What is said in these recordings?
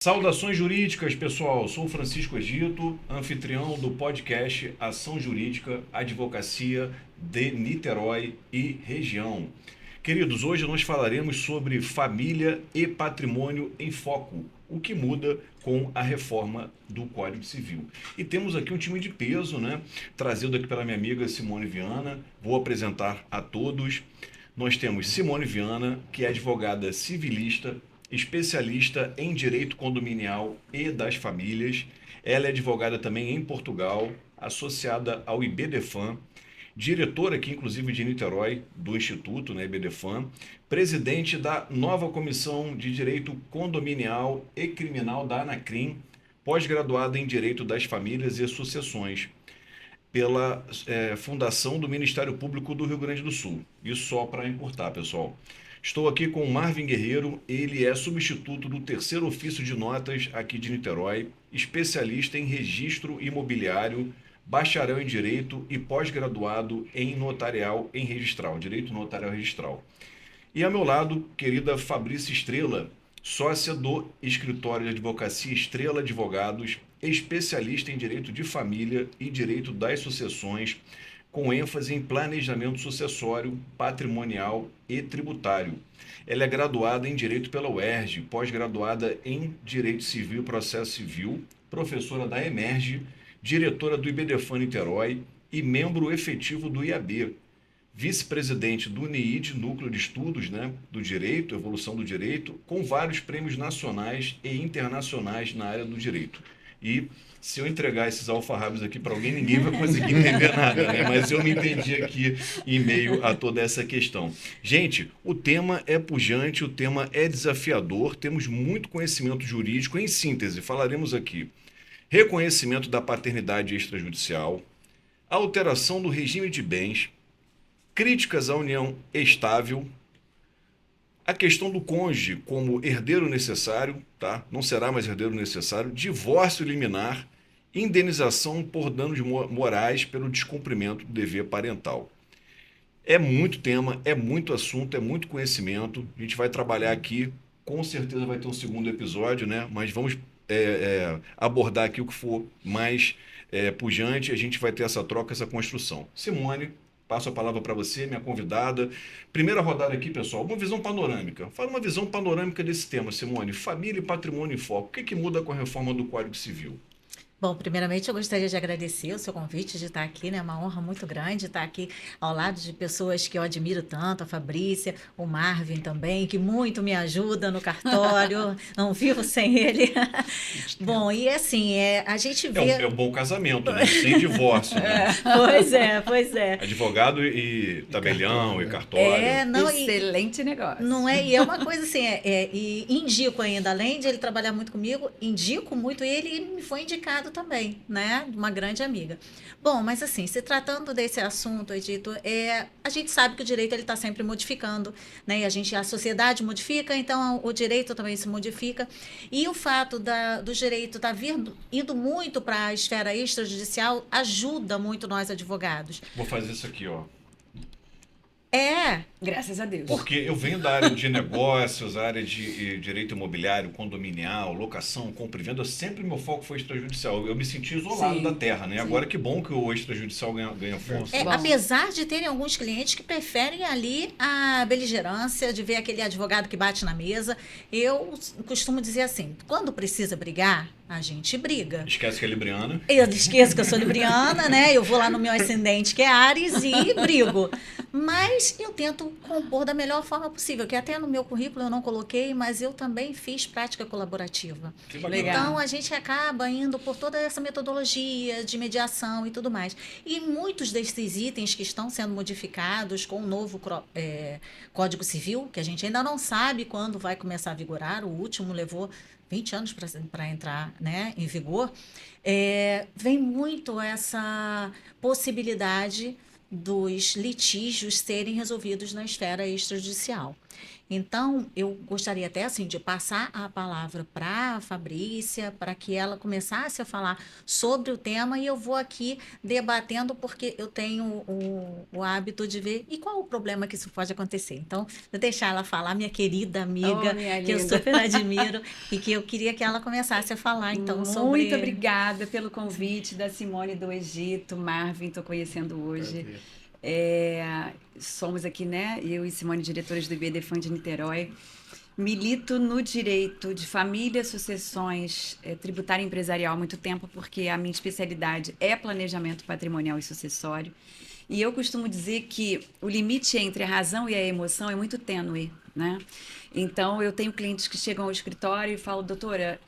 Saudações jurídicas, pessoal. Sou Francisco Egito, anfitrião do podcast Ação Jurídica, Advocacia de Niterói e região. Queridos, hoje nós falaremos sobre família e patrimônio em foco, o que muda com a reforma do Código Civil. E temos aqui um time de peso, né? Trazido aqui pela minha amiga Simone Viana. Vou apresentar a todos. Nós temos Simone Viana, que é advogada civilista, especialista em direito condominial e das famílias. Ela é advogada também em Portugal, associada ao IBDFAM, diretora aqui, inclusive, de Niterói, do Instituto, né, IBDFAM, presidente da nova Comissão de Direito Condominial e Criminal da ANACRIM, pós-graduada em Direito das Famílias e Sucessões, pela Fundação do Ministério Público do Rio Grande do Sul. Isso só para encurtar, pessoal. Estou aqui com o Marvin Guerreiro, ele é substituto do terceiro ofício de notas aqui de Niterói, especialista em registro imobiliário, bacharel em Direito e pós-graduado em Notarial em Registral, Direito Notarial Registral. E ao meu lado, querida Fabrícia Estrela, sócia do escritório de advocacia Estrela Advogados, especialista em direito de família e direito das sucessões, com ênfase em planejamento sucessório, patrimonial e tributário. Ela é graduada em Direito pela UERJ, pós-graduada em Direito Civil e Processo Civil, professora da EMERGE, diretora do IBDFAN Niterói e membro efetivo do IAB, vice-presidente do NIID, Núcleo de Estudos, né, do Direito, Evolução do Direito, com vários prêmios nacionais e internacionais na área do direito. E se eu entregar esses alfarrábios aqui para alguém, ninguém vai conseguir entender nada, né? Mas eu me entendi aqui em meio a toda essa questão. Gente, o tema é pujante, o tema é desafiador, temos muito conhecimento jurídico. Em síntese, falaremos aqui reconhecimento da paternidade extrajudicial, alteração do regime de bens, críticas à união estável, a questão do cônjuge como herdeiro necessário, tá? Não será mais herdeiro necessário, divórcio liminar, indenização por danos morais pelo descumprimento do dever parental. É muito tema, é muito assunto, é muito conhecimento. A gente vai trabalhar aqui, com certeza vai ter um segundo episódio, né? Mas vamos abordar aqui o que for mais pujante. A gente vai ter essa troca, essa construção. Simone, passo a palavra para você, minha convidada. Primeira rodada aqui, pessoal, uma visão panorâmica. Fala uma visão panorâmica desse tema, Simone. Família e patrimônio em foco. O que muda com a reforma do Código Civil? Bom, primeiramente eu gostaria de agradecer o seu convite de estar aqui, né? É uma honra muito grande estar aqui ao lado de pessoas que eu admiro tanto, a Fabrícia, o Marvin também, que muito me ajuda no cartório, não vivo sem ele. Bom, e assim, a gente vê... É um bom casamento, né? Sem divórcio, né? Pois é. Advogado e tabelião e cartório. Não, Excelente negócio. não é? E é uma coisa assim, e indico ainda, além de ele trabalhar muito comigo, indico muito ele e me foi indicado também, né? De uma grande amiga. Bom, mas assim, se tratando desse assunto, Edito, a gente sabe que o direito ele está sempre modificando, né? E a sociedade modifica, então o direito também se modifica. E o fato do direito estar indo muito para a esfera extrajudicial ajuda muito nós advogados. Vou fazer isso aqui, ó. Graças a Deus. Porque eu venho da área de negócios, área de direito imobiliário, condominial, locação, compra e venda. Sempre meu foco foi extrajudicial. Eu me senti isolado Sim, da terra, né? sim. Agora que bom que o extrajudicial ganha força. Bom. Apesar de terem alguns clientes que preferem ali a beligerância, de ver aquele advogado que bate na mesa, eu costumo dizer assim, quando precisa brigar, a gente briga. Esquece que é libriana. Eu esqueço que eu sou libriana, né? Eu vou lá no meu ascendente, que é Áries, e brigo. Mas eu tento compor da melhor forma possível, que até no meu currículo eu não coloquei, mas eu também fiz prática colaborativa. Que bacana. Legal. Então, a gente acaba indo por toda essa metodologia de mediação e tudo mais. E muitos desses itens que estão sendo modificados com o novo Código Civil, que a gente ainda não sabe quando vai começar a vigorar, o último levou 20 anos para entrar, né, em vigor, vem muito essa possibilidade dos litígios serem resolvidos na esfera extrajudicial. Então, eu gostaria até assim de passar a palavra para a Fabrícia, para que ela começasse a falar sobre o tema, e eu vou aqui debatendo, porque eu tenho o hábito de ver e qual o problema que isso pode acontecer. Então, vou deixar ela falar, minha querida amiga, minha que eu linda. super admiro, e que eu queria que ela começasse a falar, então, sobre... Muito obrigada pelo convite da Simone do Egito. Marvin, estou conhecendo hoje. Somos aqui, né? Eu e Simone, diretoras do IBDFAN de Niterói. Milito no direito de família, sucessões, tributário e empresarial há muito tempo, porque a minha especialidade é planejamento patrimonial e sucessório. E eu costumo dizer que o limite entre a razão e a emoção é muito tênue, né? Então, eu tenho clientes que chegam ao escritório e falam, doutora,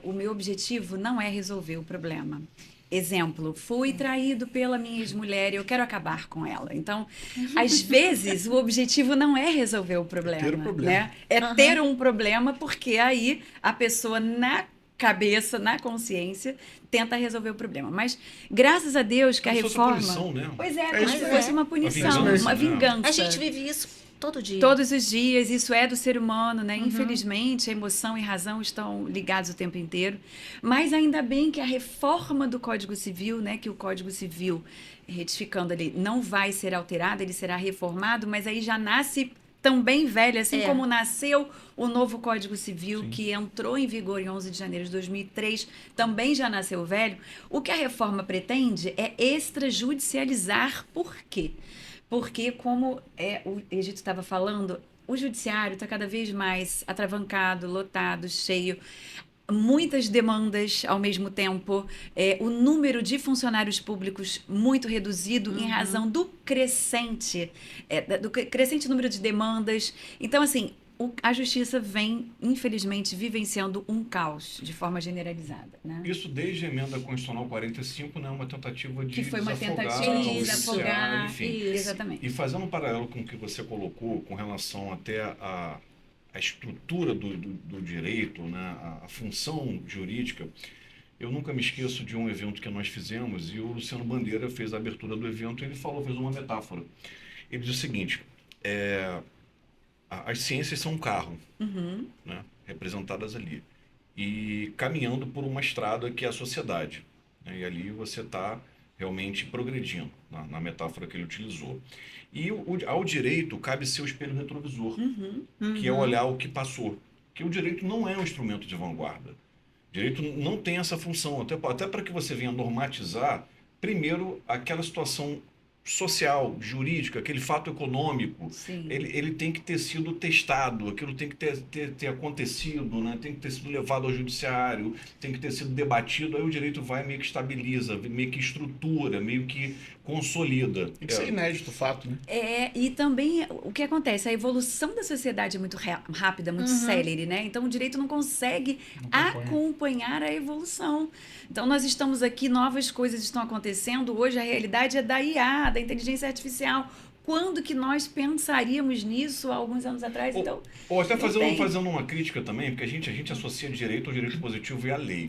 o meu objetivo não é resolver o problema. Exemplo, fui traído pela minha ex-mulher e eu quero acabar com ela. Então, às vezes, o objetivo não é resolver o problema. Ter o problema. Né? É ter um problema, porque aí a pessoa, na cabeça, na consciência, tenta resolver o problema. Mas, graças a Deus que a reforma... Punição, né? Pois é, É como isso se mesmo. fosse uma punição, vingança, uma né? vingança. A gente vive isso todo dia. Todos os dias, isso é do ser humano, né? Infelizmente, a emoção e razão estão ligados o tempo inteiro. Mas ainda bem que a reforma do Código Civil, né? Que o Código Civil, retificando ali, não vai ser alterado, ele será reformado, mas aí já nasce também velho, assim como nasceu o novo Código Civil, que entrou em vigor em 11 de janeiro de 2003, também já nasceu velho. O que a reforma pretende é extrajudicializar. Por quê? Porque, como o Egito estava falando, o judiciário está cada vez mais atravancado, lotado, cheio, muitas demandas ao mesmo tempo, o número de funcionários públicos muito reduzido em razão do crescente número de demandas. Então, assim, a justiça vem, infelizmente, vivenciando um caos de forma generalizada. Né? Isso desde a emenda constitucional 45, né, uma tentativa de Que foi uma desafogar tentativa de o desafogar, judiciário, enfim. Exatamente. E fazendo um paralelo com o que você colocou com relação até a estrutura do direito, né, a função jurídica, eu nunca me esqueço de um evento que nós fizemos e o Luciano Bandeira fez a abertura do evento e ele fez uma metáfora. Ele diz o seguinte, as ciências são um carro, né, representadas ali, e caminhando por uma estrada que é a sociedade. Né, e ali você está realmente progredindo, na metáfora que ele utilizou. E ao direito cabe ser o espelho retrovisor, que é olhar o que passou. Que o direito não é um instrumento de vanguarda. O direito não tem essa função, até para que você venha normatizar, primeiro, aquela situação social, jurídica, aquele fato econômico, ele tem que ter sido testado, aquilo tem que ter acontecido, né? Tem que ter sido levado ao judiciário, tem que ter sido debatido, aí o direito vai meio que estabiliza, meio que estrutura, meio que consolida. Tem que ser inédito o fato, né? E também o que acontece, a evolução da sociedade é muito rápida, muito célere, né? Então o direito não consegue acompanhar a evolução. Então nós estamos aqui, novas coisas estão acontecendo, hoje a realidade é da IA, da inteligência artificial. Quando que nós pensaríamos nisso há alguns anos atrás? Então, ou até fazendo uma crítica também, porque a gente associa direito ao direito positivo e à lei.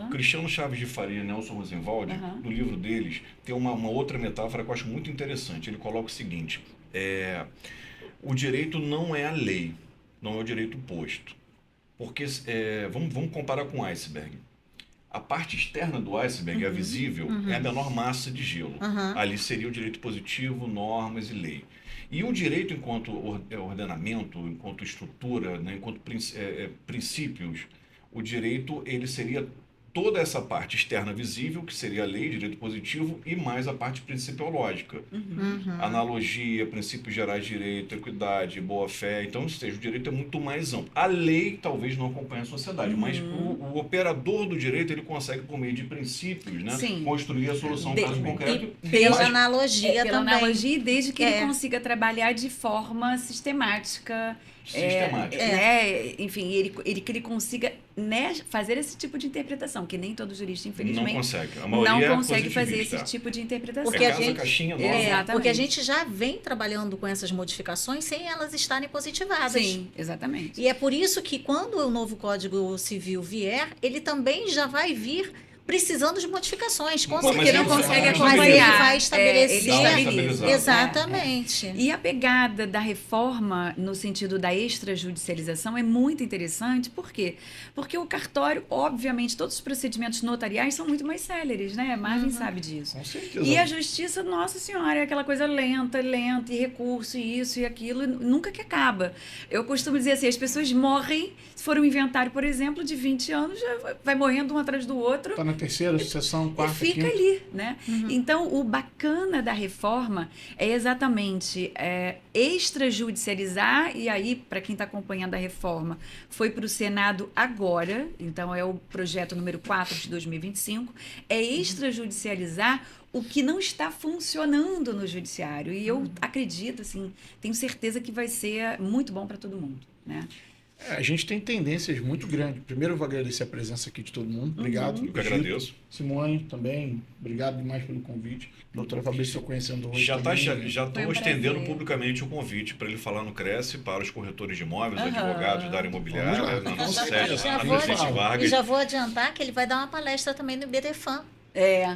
Cristiano Chaves de Faria e Nelson Rosenwald, no livro deles, tem uma outra metáfora que eu acho muito interessante. Ele coloca o seguinte, o direito não é a lei, não é o direito posto. Porque, vamos comparar com o iceberg. A parte externa do iceberg, a visível, é a menor massa de gelo. Ali seria o direito positivo, normas e lei. E o direito enquanto ordenamento, enquanto estrutura, né, enquanto princípios, o direito ele seria toda essa parte externa visível, que seria a lei, direito positivo, e mais a parte principiológica. Analogia, princípios gerais de direito, equidade, boa-fé. Então, ou seja, o direito é muito mais amplo. A lei talvez não acompanhe a sociedade, mas o operador do direito, ele consegue, por meio de princípios, né, construir a solução do caso concreto. Pela analogia pela também. analogia, desde que ele consiga trabalhar de forma sistemática. Sistemática. Enfim, ele consiga, né, fazer esse tipo de interpretação, que nem todo jurista, infelizmente, não consegue. A maioria não consegue fazer positivista. esse tipo de interpretação. Porque caixinha nova. Porque a gente já vem trabalhando com essas modificações sem elas estarem positivadas. Sim, exatamente. E é por isso que quando o novo Código Civil vier, ele também já vai vir precisando de modificações, com Mas certeza. Porque não consegue Mas Mas acompanhar. ele vai estabelecer. Ele estabiliza. Exatamente. E a pegada da reforma no sentido da extrajudicialização é muito interessante. Por quê? Porque o cartório, obviamente, todos os procedimentos notariais são muito mais céleres, né? Marvin sabe disso. Com certeza. E a justiça, nossa senhora, é aquela coisa lenta, e recurso, e isso e aquilo, e nunca que acaba. Eu costumo dizer assim, as pessoas morrem, se for um inventário, por exemplo, de 20 anos, já vai morrendo um atrás do outro. Tá na terceira sucessão, E quarta, fica quinta. ali, né? Então, o bacana da reforma é exatamente extrajudicializar, e aí, para quem está acompanhando a reforma, foi para o Senado agora, então é o projeto número 4 de 2025, é extrajudicializar o que não está funcionando no judiciário. E eu acredito, assim, tenho certeza que vai ser muito bom para todo mundo, né? A gente tem tendências muito grandes. Primeiro, eu vou agradecer a presença aqui de todo mundo. Obrigado. Eu que agradeço. Simone, também, obrigado demais pelo convite. Doutora Fabrício, estou conhecendo hoje Já também. estou Foi um estendendo prazer. publicamente o convite para ele falar no Cresce para os corretores de imóveis, Aham. advogados da área imobiliária, Vamos lá. na nossa Com sede, certeza. na vou- Presidente E Vargas. já vou adiantar que ele vai dar uma palestra também no BDFAN,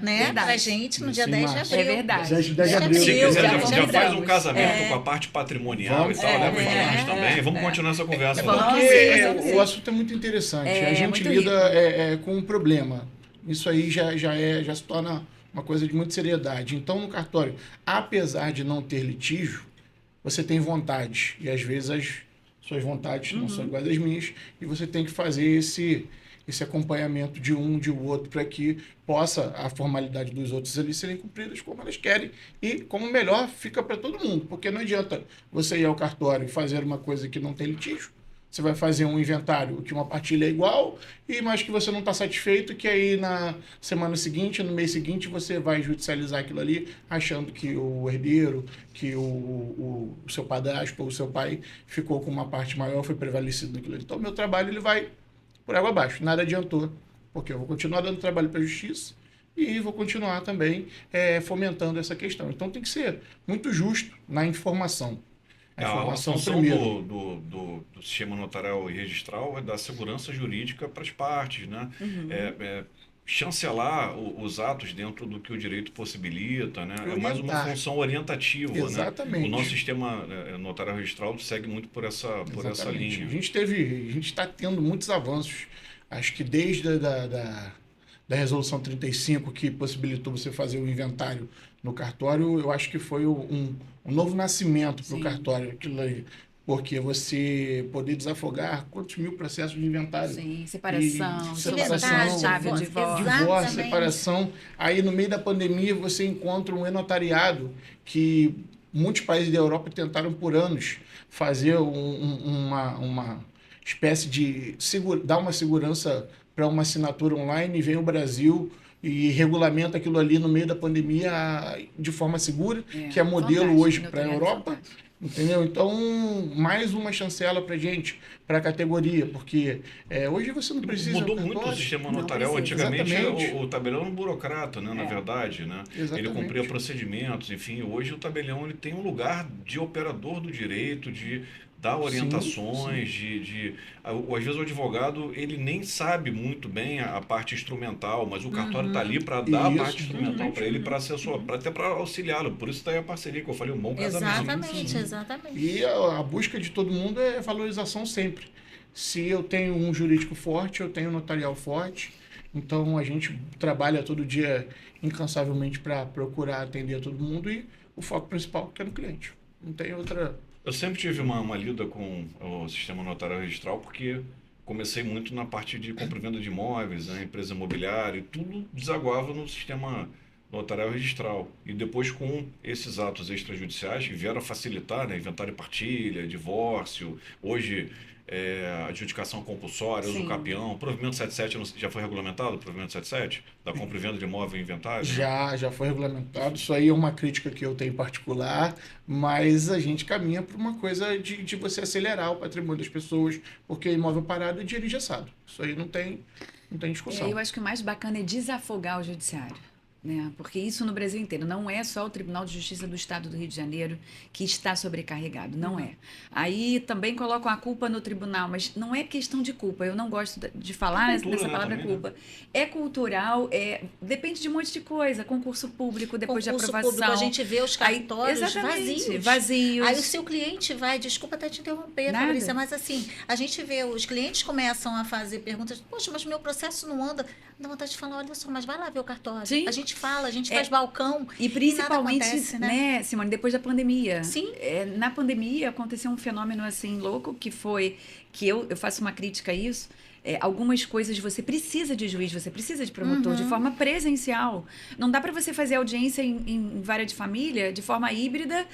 Né? pra gente, no dia Sim, 10 de Márcia. abril. É verdade. 10 de Deixa abril. Se abril, quiser, já já faz um convidamos. casamento com a parte patrimonial Vamos. e tal, leva os É. alunos também. Vamos continuar essa conversa. Vamos. lá. Porque o assunto é muito interessante. É, a gente muito lida rico. com um problema. Isso aí já se torna uma coisa de muita seriedade. Então, no cartório, apesar de não ter litígio, você tem vontade. E às vezes as suas vontades não são iguais às minhas. E você tem que fazer esse acompanhamento de um, de outro, para que possa a formalidade dos outros ali serem cumpridas como elas querem e como melhor fica para todo mundo. Porque não adianta você ir ao cartório e fazer uma coisa que não tem litígio. Você vai fazer um inventário que uma partilha é igual, mas que você não está satisfeito, que aí na semana seguinte, no mês seguinte, você vai judicializar aquilo ali, achando que o herdeiro, que o seu padrasto ou o seu pai ficou com uma parte maior, foi prevalecido naquilo ali. Então, meu trabalho ele vai por água abaixo. Nada adiantou, porque eu vou continuar dando trabalho para a justiça e vou continuar também fomentando essa questão. Então, tem que ser muito justo na informação. A função do sistema notarial e registral é dar segurança jurídica para as partes, né? Chancelar os atos dentro do que o direito possibilita, né? É mais uma Orientar. função orientativa, Exatamente. né? O nosso sistema notarial registral segue muito por essa Exatamente. linha. A gente está tendo muitos avanços. Acho que desde da resolução 35, que possibilitou você fazer o inventário no cartório, eu acho que foi um novo nascimento para o Sim. cartório, aquilo aí. Porque você poder desafogar quantos mil processos de inventário. Sim, separação, E separação, chave, divórcio. divórcio. Divórcio, Exatamente. separação. Aí, no meio da pandemia, você encontra um e-notariado que muitos países da Europa tentaram por anos fazer uma espécie de dar uma segurança para uma assinatura online, e vem o Brasil e regulamenta aquilo ali no meio da pandemia de forma segura, que é modelo fantástico, hoje para a notariado Europa. fantástico. Entendeu? Então, mais uma chancela para gente, para a categoria, porque hoje você não precisa... Mudou ir ao muito o cartório. sistema Não notarial. precisa. Antigamente, Exatamente. o tabelião era um burocrata, né? Na verdade, né? Ele Exatamente. cumpria procedimentos, enfim. Hoje o tabelião ele tem um lugar de operador do direito, de dar orientações, às vezes o advogado ele nem sabe muito bem a parte instrumental, mas o cartório está ali para dar a Isso, parte instrumental para ele, para até para auxiliá-lo. Por isso está aí a parceria que eu falei, um bom casamento. Exatamente. E a busca de todo mundo é valorização sempre. Se eu tenho um jurídico forte, eu tenho um notarial forte. Então, a gente trabalha todo dia incansavelmente para procurar atender todo mundo e o foco principal é no cliente. Não tem outra... Eu sempre tive uma lida com o sistema notarial registral porque comecei muito na parte de compra e venda de imóveis, né, empresa imobiliária, e tudo desaguava no sistema notarial registral. E depois com esses atos extrajudiciais que vieram a facilitar, né, inventário e partilha, divórcio, hoje adjudicação compulsória, uso Sim. capião, provimento 77 já foi regulamentado, o provimento 77, da compra e venda de imóvel e inventário? Já foi regulamentado. Isso aí é uma crítica que eu tenho em particular, mas a gente caminha para uma coisa de você acelerar o patrimônio das pessoas, porque imóvel parado é dinheiro engessado. Isso aí não tem discussão. Eu acho que o mais bacana é desafogar o judiciário. né? Porque isso no Brasil inteiro. Não é só o Tribunal de Justiça do Estado do Rio de Janeiro que está sobrecarregado. Não é. Aí também colocam a culpa no tribunal, mas não é questão de culpa. Eu não gosto de falar cultura, nessa né, palavra também, culpa. É cultural, depende de um monte de coisa. Concurso público, depois Concurso de aprovação. público, a gente vê os cartórios vazios. Aí o seu cliente vai, desculpa até te interromper, Nada. Fabrícia, mas assim, a gente vê, os clientes começam a fazer perguntas, poxa, mas meu processo não anda. Dá vontade de falar, olha só, mas vai lá ver o cartório. Sim. A gente fala, a gente faz balcão. E principalmente, nada acontece, né? Simone, depois da pandemia. Sim. Na pandemia aconteceu um fenômeno assim louco, que foi que eu faço uma crítica a isso. Algumas coisas você precisa de juiz, você precisa de promotor de forma presencial. Não dá para você fazer audiência em vara de família de forma híbrida,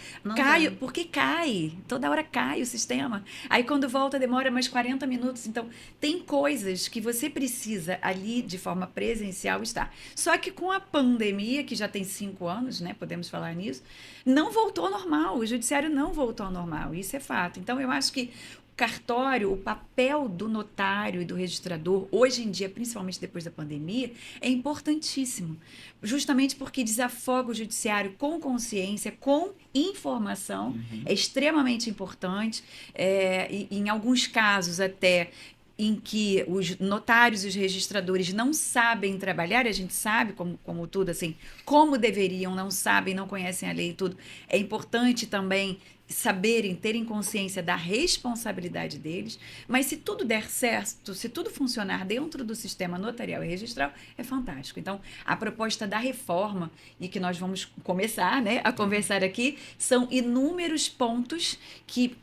porque cai. Toda hora cai o sistema. Aí quando volta demora mais 40 minutos. Então, tem coisas que você precisa ali de forma presencial estar. Só que com a pandemia, que já tem 5 anos, né, podemos falar nisso, não voltou ao normal. O judiciário não voltou ao normal. Isso é fato. Então, eu acho que cartório, o papel do notário e do registrador, hoje em dia, principalmente depois da pandemia, é importantíssimo. Justamente porque desafoga o judiciário com consciência, com informação, é extremamente importante. E em alguns casos até em que os notários e os registradores não sabem trabalhar, a gente sabe, como tudo, assim, como deveriam, não sabem, não conhecem a lei e tudo. É importante também saberem, terem consciência da responsabilidade deles, mas se tudo der certo, se tudo funcionar dentro do sistema notarial e registral, é fantástico. Então, a proposta da reforma, e que nós vamos começar, né, a conversar aqui, são inúmeros pontos que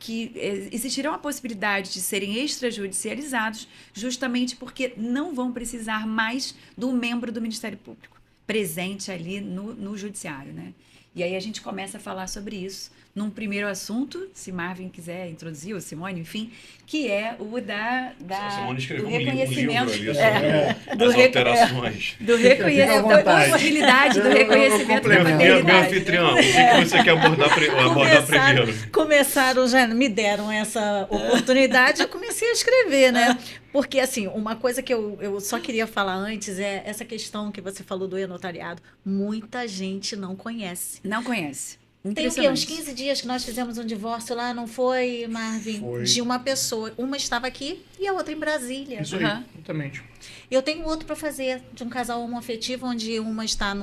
existirão a possibilidade de serem extrajudicializados, justamente porque não vão precisar mais do membro do Ministério Público presente ali no judiciário, né? E aí a gente começa a falar sobre isso num primeiro assunto, se Marvin quiser introduzir, ou Simone, enfim, que é o Simone escreveu do um livro reconhecimento. ali sobre as alterações. Do reconhecimento, da possibilidade do reconhecimento da Meu paternidade. anfitrião, o que você quer abordar primeiro? Começaram, já me deram essa oportunidade, eu comecei a escrever, né? Porque, assim, uma coisa que eu só queria falar antes é essa questão que você falou do e-notariado. Muita gente não conhece. Não conhece. Tem o quê? Uns 15 dias que nós fizemos um divórcio lá, não foi, Marvin? Foi. De uma pessoa. Uma estava aqui e a outra em Brasília. Isso aí, exatamente. Eu tenho outro para fazer, de um casal homoafetivo, onde uma está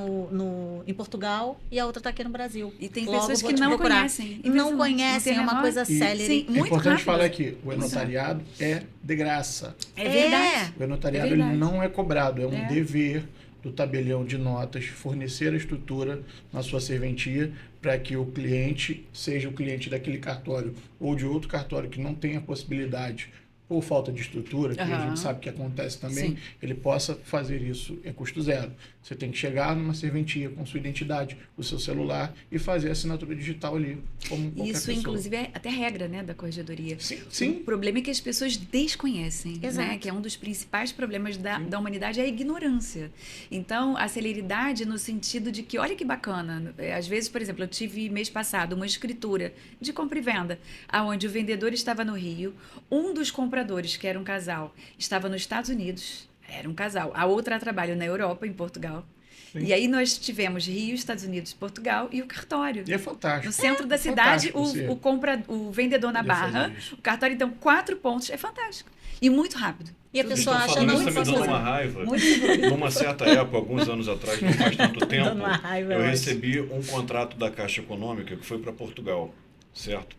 em Portugal e a outra está aqui no Brasil. E tem Logo pessoas vou que te não procurar. conhecem. Não conhecem, é uma coisa célere. Sim, É muito importante rápido. falar que o e-notariado é de graça. É verdade. O e-notariado ele não é cobrado, é um dever do tabelião de notas fornecer a estrutura na sua serventia para que o cliente, seja o cliente daquele cartório ou de outro cartório que não tenha possibilidade por falta de estrutura, que a gente sabe que acontece também, Sim. ele possa fazer isso em custo zero. Você tem que chegar numa serventia com sua identidade, o seu celular e fazer a assinatura digital ali, como qualquer Isso, pessoa. inclusive, é até regra, né, da corregedoria. Sim. O problema é que as pessoas desconhecem, Exato. né? Que é um dos principais problemas da humanidade, é a ignorância. Então, a celeridade no sentido de que, olha que bacana, às vezes, por exemplo, eu tive mês passado uma escritura de compra e venda, onde o vendedor estava no Rio, um dos compradores, que era um casal, estava nos Estados Unidos, era um casal, a outra trabalha na Europa, em Portugal. Sim. E aí nós tivemos Rio, Estados Unidos, Portugal e o cartório. E é fantástico. No centro da cidade, fantástico o vendedor na poder Barra, fazer isso. o cartório, então, 4 pontos, é fantástico. E muito rápido. E a pessoa acha falando não isso, tá me dando fazer. uma raiva. Muito seguro. Numa certa época, alguns anos atrás, não faz tanto tempo, Dando uma raiva, eu eu acho. recebi um contrato da Caixa Econômica que foi para Portugal, certo?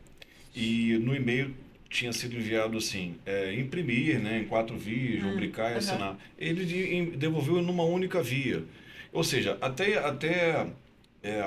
E no e-mail tinha sido enviado assim, imprimir, né, em 4 vias, rubricar e assinar. Ele devolveu numa única via. Ou seja,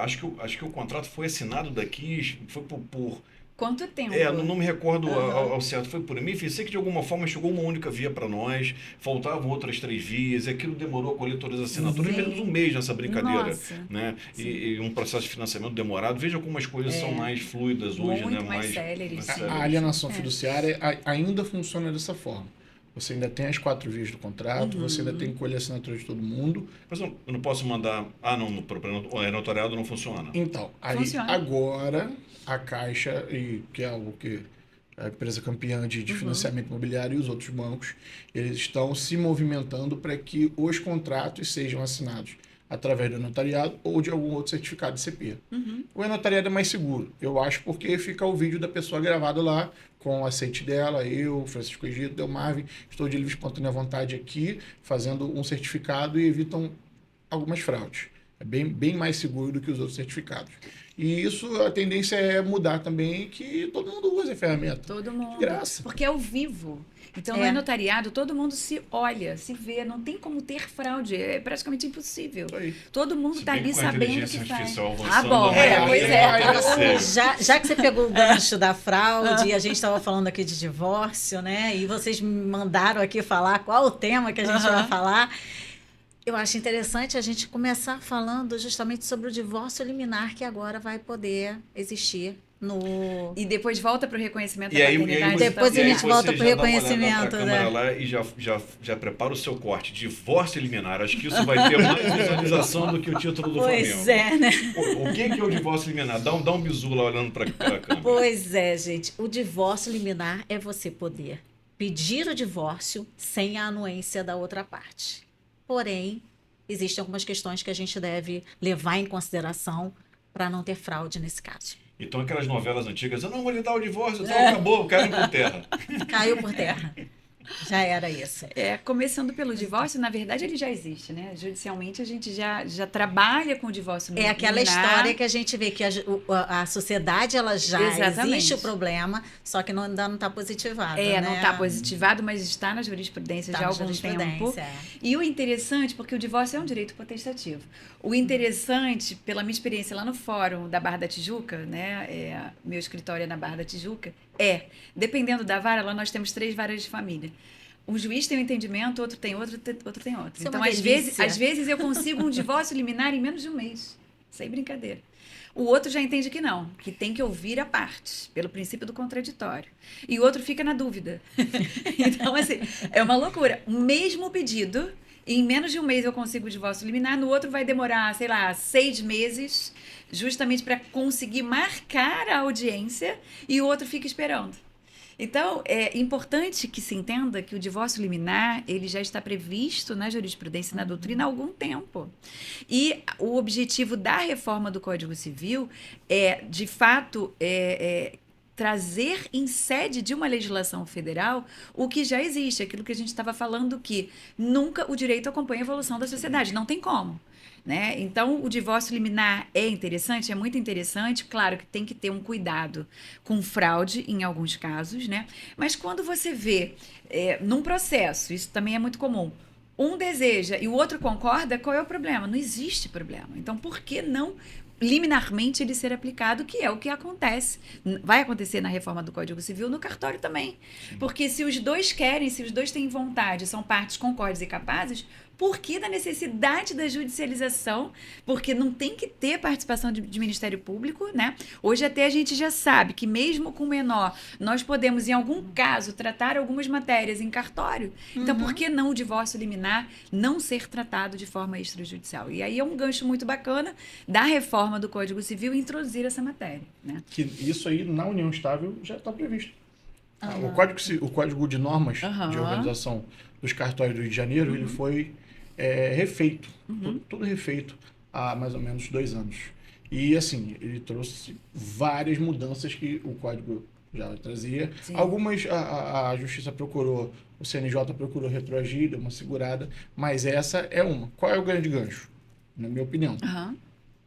acho que o contrato foi assinado daqui, foi por Quanto tempo? não me recordo ao certo, foi por e-mail. Enfim, sei que de alguma forma chegou uma única via para nós, faltavam outras 3 vias, e aquilo demorou a colher todas as assinaturas, Sim. menos um mês nessa brincadeira. Nossa. Né? E um processo de financiamento demorado. Veja como as coisas são mais fluidas hoje, Muito né? mais céleres, sim. A alienação fiduciária ainda funciona dessa forma. Você ainda tem as 4 vias do contrato, você ainda tem que colher a assinatura de todo mundo. Mas eu não posso mandar... o notariado não funciona. Então, aí Funciona. agora a Caixa, que é algo que a empresa campeã de financiamento imobiliário e os outros bancos, eles estão se movimentando para que os contratos sejam assinados através do notariado ou de algum outro certificado de CP. O notariado é mais seguro, eu acho, porque fica o vídeo da pessoa gravado lá, com o aceite dela, eu, Francisco Egito, Delmarvin, estou de livre espontânea vontade aqui, fazendo um certificado e evitam algumas fraudes. É bem mais seguro do que os outros certificados. E isso, a tendência é mudar também, que todo mundo use a ferramenta. Todo mundo. De graça. Porque é ao vivo. Então, no notariado, todo mundo se olha, se vê. Não tem como ter fraude. É praticamente impossível. Aí. Todo mundo está ali sabendo o que faz. Ah, bom. Pois é. Já que você pegou o gancho da fraude, e a gente estava falando aqui de divórcio, né? E vocês me mandaram aqui falar qual o tema que a gente vai falar. Eu acho interessante a gente começar falando justamente sobre o divórcio liminar que agora vai poder existir no... E depois volta para o reconhecimento da paternidade. Depois a gente volta para o reconhecimento, né? Lá e já prepara o seu corte. Divórcio liminar. Acho que isso vai ter mais visualização do que o título do Flamengo. Pois é, né? O que é o divórcio liminar? Dá um bisu lá olhando para a câmera. Pois é, gente. O divórcio liminar é você poder pedir o divórcio sem a anuência da outra parte. Porém, existem algumas questões que a gente deve levar em consideração para não ter fraude nesse caso. Então, aquelas novelas antigas, eu não vou lhe dar o divórcio, então acabou, caiu por terra. Caiu por terra. Já era isso. Começando pelo divórcio, na verdade, ele já existe, né? Judicialmente, a gente já trabalha com o divórcio liminar. É aquela história que a gente vê que a sociedade, ela já existe o problema, só que ainda não está positivado, né? Não está positivado, mas está na jurisprudência já há algum tempo. E o interessante, porque o divórcio é um direito potestativo. O interessante, pela minha experiência lá no Fórum da Barra da Tijuca, né? Meu escritório é na Barra da Tijuca, dependendo da vara, lá nós temos 3 varas de família. Um juiz tem um entendimento, outro tem outro. Isso então, às vezes eu consigo um divórcio liminar em menos de um mês. Sem brincadeira. O outro já entende que não, que tem que ouvir a parte, pelo princípio do contraditório. E o outro fica na dúvida. Então, assim, é uma loucura. O mesmo pedido, em menos de um mês eu consigo o divórcio liminar, no outro vai demorar, 6 meses, justamente para conseguir marcar a audiência, e o outro fica esperando. Então, é importante que se entenda que o divórcio liminar, ele já está previsto na jurisprudência e na doutrina há algum tempo. E o objetivo da reforma do Código Civil é, de fato, trazer em sede de uma legislação federal o que já existe, aquilo que a gente estava falando, que nunca o direito acompanha a evolução da sociedade, não tem como. Né? Então, o divórcio liminar é interessante, é muito interessante. Claro que tem que ter um cuidado com fraude em alguns casos, né? Mas quando você vê num processo, isso também é muito comum, um deseja e o outro concorda, qual é o problema? Não existe problema. Então, por que não liminarmente ele ser aplicado, que é o que acontece, vai acontecer na reforma do Código Civil, no cartório também. Porque se os dois querem, se os dois têm vontade, são partes concordes e capazes, por que da necessidade da judicialização? Porque não tem que ter participação de Ministério Público, né? Hoje até a gente já sabe que mesmo com menor, nós podemos, em algum caso, tratar algumas matérias em cartório. Então, por que não o divórcio liminar não ser tratado de forma extrajudicial? E aí é um gancho muito bacana da reforma do Código Civil introduzir essa matéria, né? Que isso aí, na união estável, já está previsto. O Código de Normas de Organização dos Cartórios do Rio de Janeiro, ele foi refeito, tudo refeito há mais ou menos 2 anos. E, assim, ele trouxe várias mudanças que o Código já trazia. Sim. Algumas a Justiça procurou, o CNJ procurou retroagir, deu uma segurada, mas essa é uma. Qual é o grande gancho? Na minha opinião.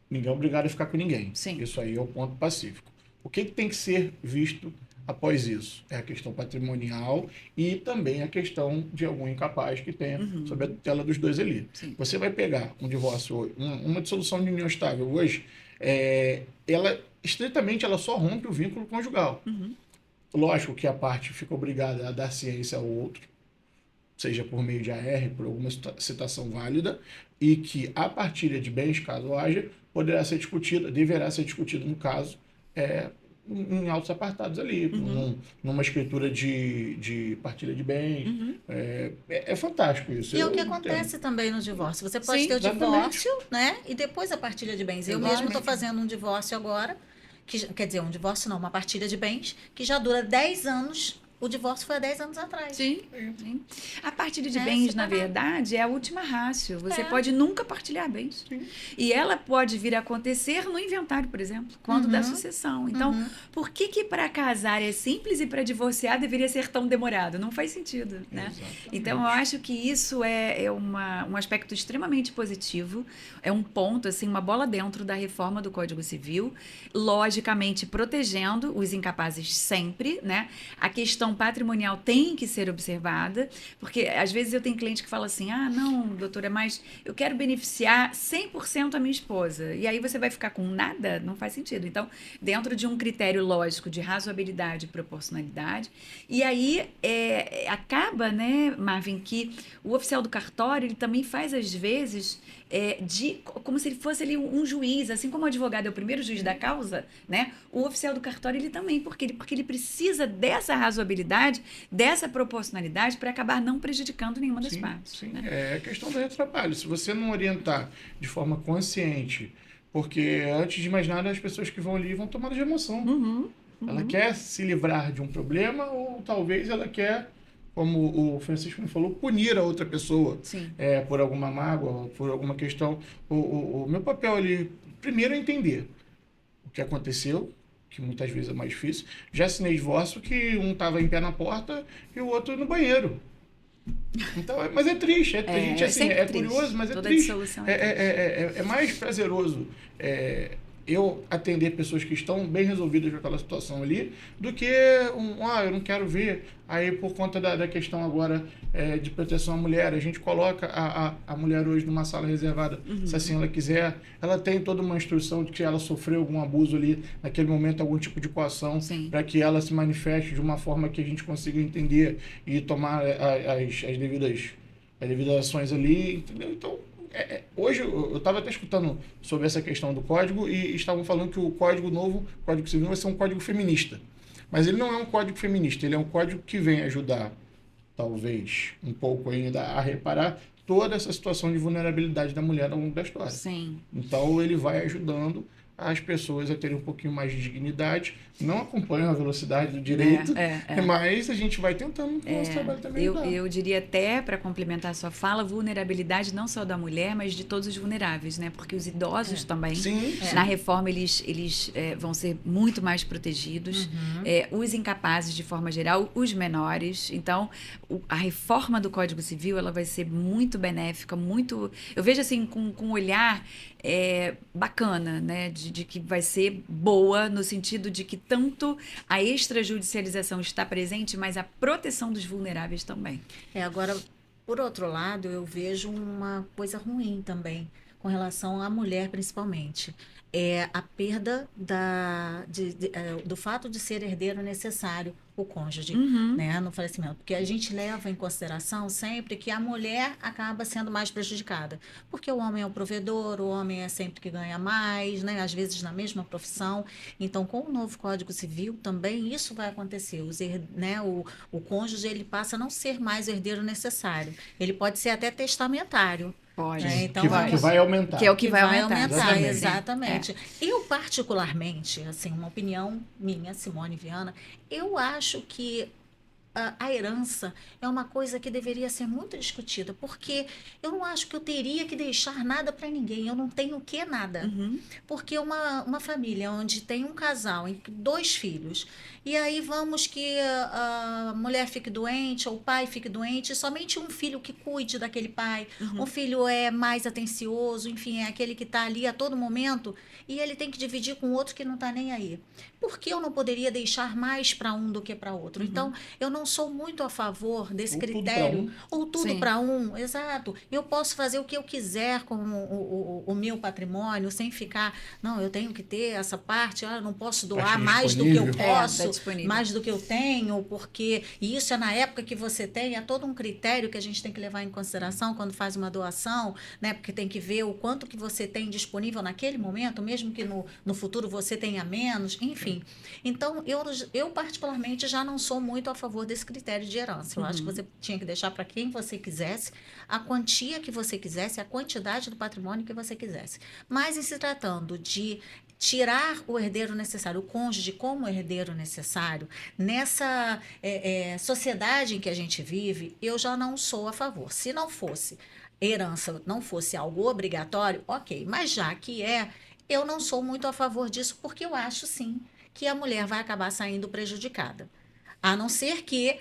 Ninguém é obrigado a ficar com ninguém. Sim. Isso aí é o ponto pacífico. O que tem que ser visto após isso? É a questão patrimonial e também a questão de algum incapaz que tenha sob a tutela dos dois ali. Sim. Você vai pegar um divórcio, uma dissolução de união estável hoje, estritamente ela só rompe o vínculo conjugal. Lógico que a parte fica obrigada a dar ciência ao outro, seja por meio de AR, por alguma citação válida, e que a partilha de bens, caso haja, poderá ser discutida, deverá ser discutida no caso, em autos apartados ali, numa escritura de partilha de bens. É fantástico isso. E é o que acontece também no divórcio. Você pode ter o divórcio, né? E depois a partilha de bens. Eu mesmo estou fazendo um divórcio agora, quer dizer, um divórcio não, uma partilha de bens, que já dura 10 anos o divórcio foi há 10 anos atrás. Sim. A partilha de É, bens, na separado. verdade, é a última rácio. Você É. pode nunca partilhar bens. E ela pode vir a acontecer no inventário, por exemplo, quando da sucessão. Então, por que para casar é simples e para divorciar deveria ser tão demorado? Não faz sentido, né? Exatamente. Então, eu acho que isso é um aspecto extremamente positivo, é um ponto, assim, uma bola dentro da reforma do Código Civil, logicamente protegendo os incapazes sempre, né? A questão patrimonial tem que ser observada, porque às vezes eu tenho cliente que fala assim, não, doutora, mas eu quero beneficiar 100% a minha esposa, e aí você vai ficar com nada? Não faz sentido. Então, dentro de um critério lógico de razoabilidade e proporcionalidade, e aí acaba, né, Marvin, que o oficial do cartório, ele também faz, às vezes, como se ele fosse ali um juiz, assim como o advogado é o primeiro juiz da causa, né? O oficial do cartório ele também, porque ele precisa dessa razoabilidade, dessa proporcionalidade para acabar não prejudicando nenhuma das partes. Sim, Né? é questão do retrabalho. Se você não orientar de forma consciente, porque antes de mais nada as pessoas que vão ali vão tomar de emoção. Ela quer se livrar de um problema ou talvez ela quer, como o Francisco me falou, punir a outra pessoa por alguma mágoa, por alguma questão. O meu papel ali, primeiro, é entender o que aconteceu, que muitas vezes é mais difícil. Já assinei divórcio que um estava em pé na porta e o outro no banheiro. Então, mas é triste, a gente assim, é triste. curioso, mas é Toda triste. dissolução É mais prazeroso eu atender pessoas que estão bem resolvidas com aquela situação ali, do que eu não quero ver. Aí, por conta da questão agora de proteção à mulher, a gente coloca a mulher hoje numa sala reservada, se assim ela quiser. Ela tem toda uma instrução de que ela sofreu algum abuso ali, naquele momento, algum tipo de coação, para que ela se manifeste de uma forma que a gente consiga entender e tomar as devidas ações ali, entendeu? Então, hoje eu estava até escutando sobre essa questão do código e estavam falando que o código novo, o Código Civil, vai ser um código feminista. Mas ele não é um código feminista, ele é um código que vem ajudar, talvez, um pouco ainda a reparar toda essa situação de vulnerabilidade da mulher ao longo da história. Sim. Então ele vai ajudando as pessoas a terem um pouquinho mais de dignidade, não acompanham a velocidade do direito, mas a gente vai tentando o nosso trabalho também. Eu diria até, para complementar a sua fala, vulnerabilidade não só da mulher, mas de todos os vulneráveis, né? Porque os idosos também, na reforma, eles vão ser muito mais protegidos, os incapazes de forma geral, os menores. Então, a reforma do Código Civil, ela vai ser muito benéfica, muito... Eu vejo assim, com um olhar bacana, né? De que vai ser boa no sentido de que tanto a extrajudicialização está presente, mas a proteção dos vulneráveis também. Agora, por outro lado, eu vejo uma coisa ruim também, com relação à mulher principalmente. A perda do fato de ser herdeiro necessário o cônjuge, né, no falecimento. Porque a gente leva em consideração sempre que a mulher acaba sendo mais prejudicada. Porque o homem é o provedor, o homem é sempre que ganha mais, né, às vezes na mesma profissão. Então, com o novo Código Civil, também isso vai acontecer. O cônjuge ele passa a não ser mais o herdeiro necessário. Ele pode ser até testamentário. Pode. Então, que vai aumentar. Que é o que vai aumentar. Exatamente. Eu, particularmente, assim, uma opinião minha, Simone Viana, eu acho que a herança é uma coisa que deveria ser muito discutida, porque eu não acho que eu teria que deixar nada para ninguém, eu não tenho o que nada. Porque uma família onde tem um casal, 2 filhos, e aí vamos que a mulher fique doente, ou o pai fique doente, e somente um filho que cuide daquele pai, um filho é mais atencioso, enfim, é aquele que está ali a todo momento, e ele tem que dividir com outro que não está nem aí. Por que eu não poderia deixar mais para um do que para outro? Então, eu não sou muito a favor desse critério. Ou tudo para um, exato. Eu posso fazer o que eu quiser com o meu patrimônio, sem ficar, não, eu tenho que ter essa parte, eu não posso doar mais do que eu posso, mais do que eu tenho, porque isso é na época que você tem, é todo um critério que a gente tem que levar em consideração quando faz uma doação, né? Porque tem que ver o quanto que você tem disponível naquele momento, mesmo que no futuro você tenha menos, enfim. Então, eu particularmente já não sou muito a favor desse critério de herança. Eu acho que você tinha que deixar para quem você quisesse, a quantia que você quisesse, a quantidade do patrimônio que você quisesse. Mas, em se tratando de tirar o herdeiro necessário, o cônjuge como herdeiro necessário, nessa sociedade em que a gente vive, eu já não sou a favor. Se não fosse herança, não fosse algo obrigatório, ok. Mas já que eu não sou muito a favor disso, porque eu acho, sim, que a mulher vai acabar saindo prejudicada. A não ser que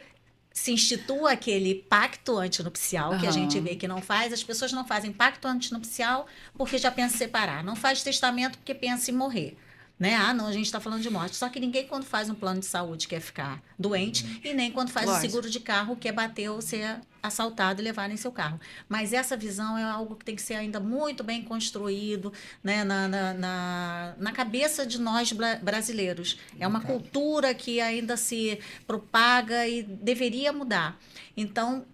se institua aquele pacto antinupcial, que a gente vê que não faz. As pessoas não fazem pacto antinupcial porque já pensa em separar. Não faz testamento porque pensa em morrer. Né? Ah, não, a gente está falando de morte. Só que ninguém, quando faz um plano de saúde, quer ficar doente, e nem quando faz o seguro de carro, quer bater ou ser assaltado e levar em seu carro. Mas essa visão é algo que tem que ser ainda muito bem construído, né, na cabeça de nós brasileiros. É uma cultura que ainda se propaga e deveria mudar. Então,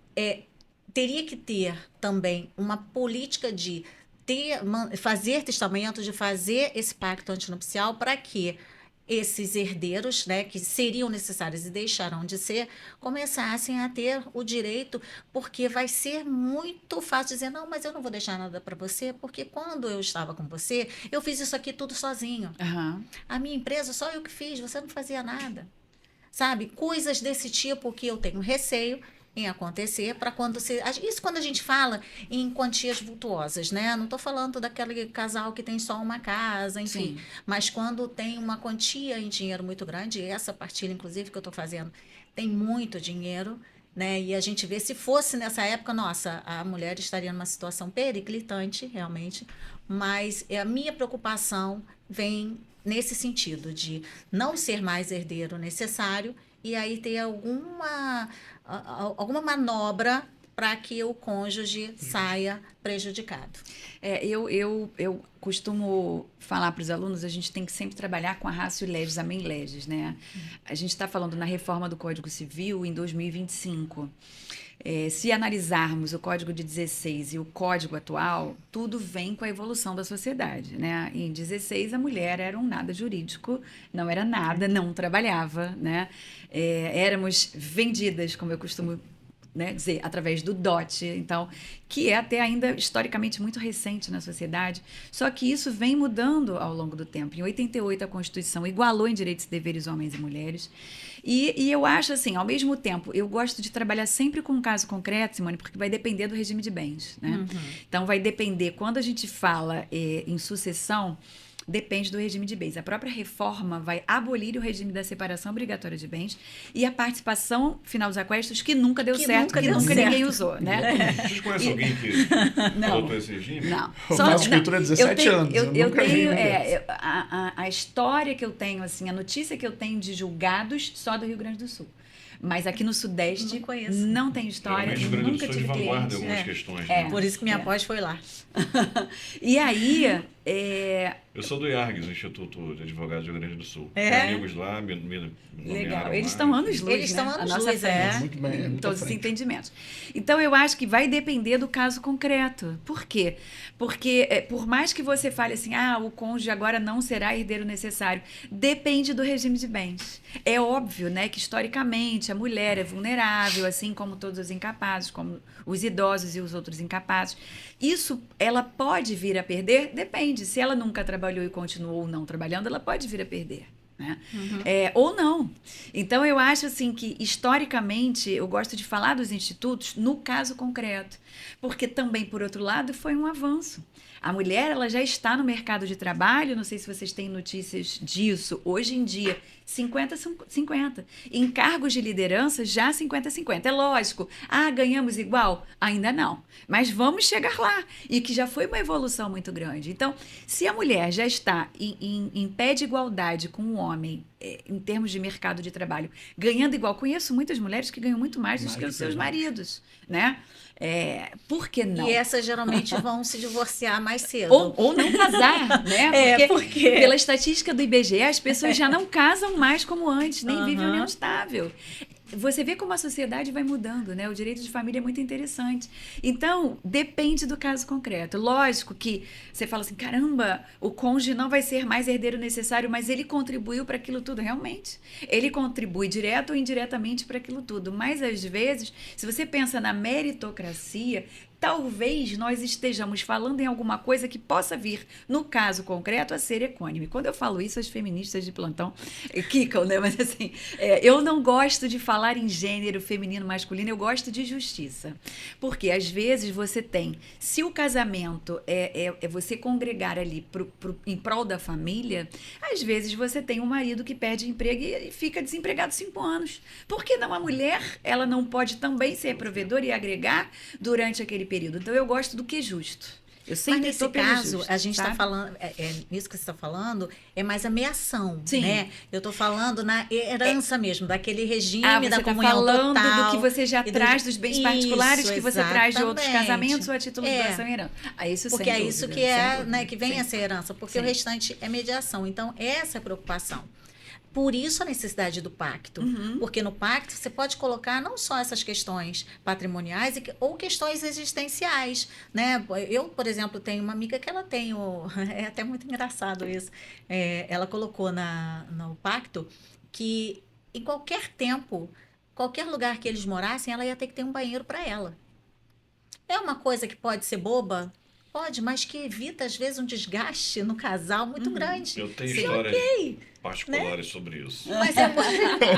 teria que ter também uma política de fazer testamento, de fazer esse pacto antinupcial para que esses herdeiros, né, que seriam necessários e deixarão de ser, começassem a ter o direito, porque vai ser muito fácil dizer, não, mas eu não vou deixar nada para você, porque quando eu estava com você, eu fiz isso aqui tudo sozinho. A minha empresa, só eu que fiz, você não fazia nada. Sabe? Coisas desse tipo que eu tenho receio em acontecer, para quando isso quando a gente fala em quantias vultuosas, né? Não estou falando daquele casal que tem só uma casa, enfim. Sim. Mas quando tem uma quantia em dinheiro muito grande, essa partilha, inclusive, que eu estou fazendo, tem muito dinheiro, né? E a gente vê, se fosse nessa época, nossa, a mulher estaria numa situação periclitante, realmente, mas a minha preocupação vem nesse sentido, de não ser mais herdeiro necessário, e aí ter alguma manobra para que o cônjuge saia prejudicado. Eu costumo falar para os alunos, a gente tem que sempre trabalhar com a ratio legis, amem legis, né? A gente está falando na reforma do Código Civil em 2025. Se analisarmos o Código de 16 e o Código atual, tudo vem com a evolução da sociedade, né? Em 16, a mulher era um nada jurídico, não era nada, não trabalhava, né? Éramos vendidas, como eu costumo, né, dizer, através do dote, então, que é até ainda historicamente muito recente na sociedade, só que isso vem mudando ao longo do tempo. Em 88, a Constituição igualou em direitos e deveres homens e mulheres, e eu acho assim, ao mesmo tempo, eu gosto de trabalhar sempre com um caso concreto, Simone, porque vai depender do regime de bens, né? Então, vai depender, quando a gente fala em sucessão, depende do regime de bens. A própria reforma vai abolir o regime da separação obrigatória de bens e a participação final dos aquestos, que nunca deu certo, que nunca ninguém usou, né? Vocês conhecem alguém que adotou esse regime? Não. Eu faço escritura há 17 anos. Eu tenho a história que eu tenho, assim, a notícia que eu tenho de julgados só do Rio Grande do Sul. Mas aqui no Sudeste não tem história. Rio Grande nunca do Sul tive vanguarda cliente. Algumas questões. Né? Por isso que minha pós foi lá. E aí... Eu sou do IARGS, Instituto de Advogados do Rio Grande do Sul. Amigos lá, me legal. Eles estão anos-luz, Eles estão anos-luz, Muito bem, muito todos os entendimentos. Então, eu acho que vai depender do caso concreto. Por quê? Porque, por mais que você fale assim, o cônjuge agora não será herdeiro necessário, depende do regime de bens. É óbvio, né, que historicamente a mulher é vulnerável, assim como todos os incapazes, como os idosos e os outros incapazes. Isso, ela pode vir a perder? Depende. Se ela nunca trabalhou e continuou não trabalhando, ela pode vir a perder. Né? Ou não. Então, eu acho assim que, historicamente, eu gosto de falar dos institutos no caso concreto, porque também, por outro lado, foi um avanço. A mulher, ela já está no mercado de trabalho, não sei se vocês têm notícias disso, hoje em dia, 50-50. Em cargos de liderança, já 50-50. É lógico, ganhamos igual? Ainda não. Mas vamos chegar lá. E que já foi uma evolução muito grande. Então, se a mulher já está em pé de igualdade com o homem, em termos de mercado de trabalho, ganhando igual, conheço muitas mulheres que ganham muito mais do que os seus maridos, né? Por que não? E essas geralmente vão se divorciar mais cedo. Ou não casar, né? Porque pela estatística do IBGE, as pessoas já não casam mais como antes, nem vivem união estável. Você vê como a sociedade vai mudando, né? O direito de família é muito interessante. Então, depende do caso concreto. Lógico que você fala assim, caramba, o cônjuge não vai ser mais herdeiro necessário, mas ele contribuiu para aquilo tudo. Realmente. Ele contribui direto ou indiretamente para aquilo tudo. Mas, às vezes, se você pensa na meritocracia, talvez nós estejamos falando em alguma coisa que possa vir, no caso concreto, a ser equânime. Quando eu falo isso, as feministas de plantão quicam, né? Mas assim, eu não gosto de falar em gênero feminino, masculino, eu gosto de justiça. Porque às vezes você tem, se o casamento é você congregar ali em prol da família, às vezes você tem um marido que perde emprego e fica desempregado 5 anos. Por que não a mulher, ela não pode também ser provedora e agregar durante aquele período? Então eu gosto do que é justo. Eu sempre Mas nesse estou pelo caso, justo, a gente está sabe? falando, nisso que você está falando, é mais a meação, Sim. né? Eu estou falando na herança mesmo, daquele regime Você da está comunhão falando total. do que você já e traz dos bens particulares Isso, que você traz de outros exatamente. casamentos ou a título de doação e herança. Isso Porque sem é dúvida, isso que sem é, dúvida. né, que vem Sim. a ser herança, porque Sim. o restante é mediação. Então, essa é a preocupação. Por isso a necessidade do pacto. Porque no pacto você pode colocar não só essas questões patrimoniais ou questões existenciais, né? Eu, por exemplo, tenho uma amiga que ela tem é até muito engraçado isso. Ela colocou no pacto que em qualquer tempo, qualquer lugar que eles morassem, ela ia ter que ter um banheiro para ela. É uma coisa que pode ser boba? Pode, mas que evita, às vezes, um desgaste no casal muito grande. Eu tenho Sim, histórias ok, particulares sobre isso. mas é muito.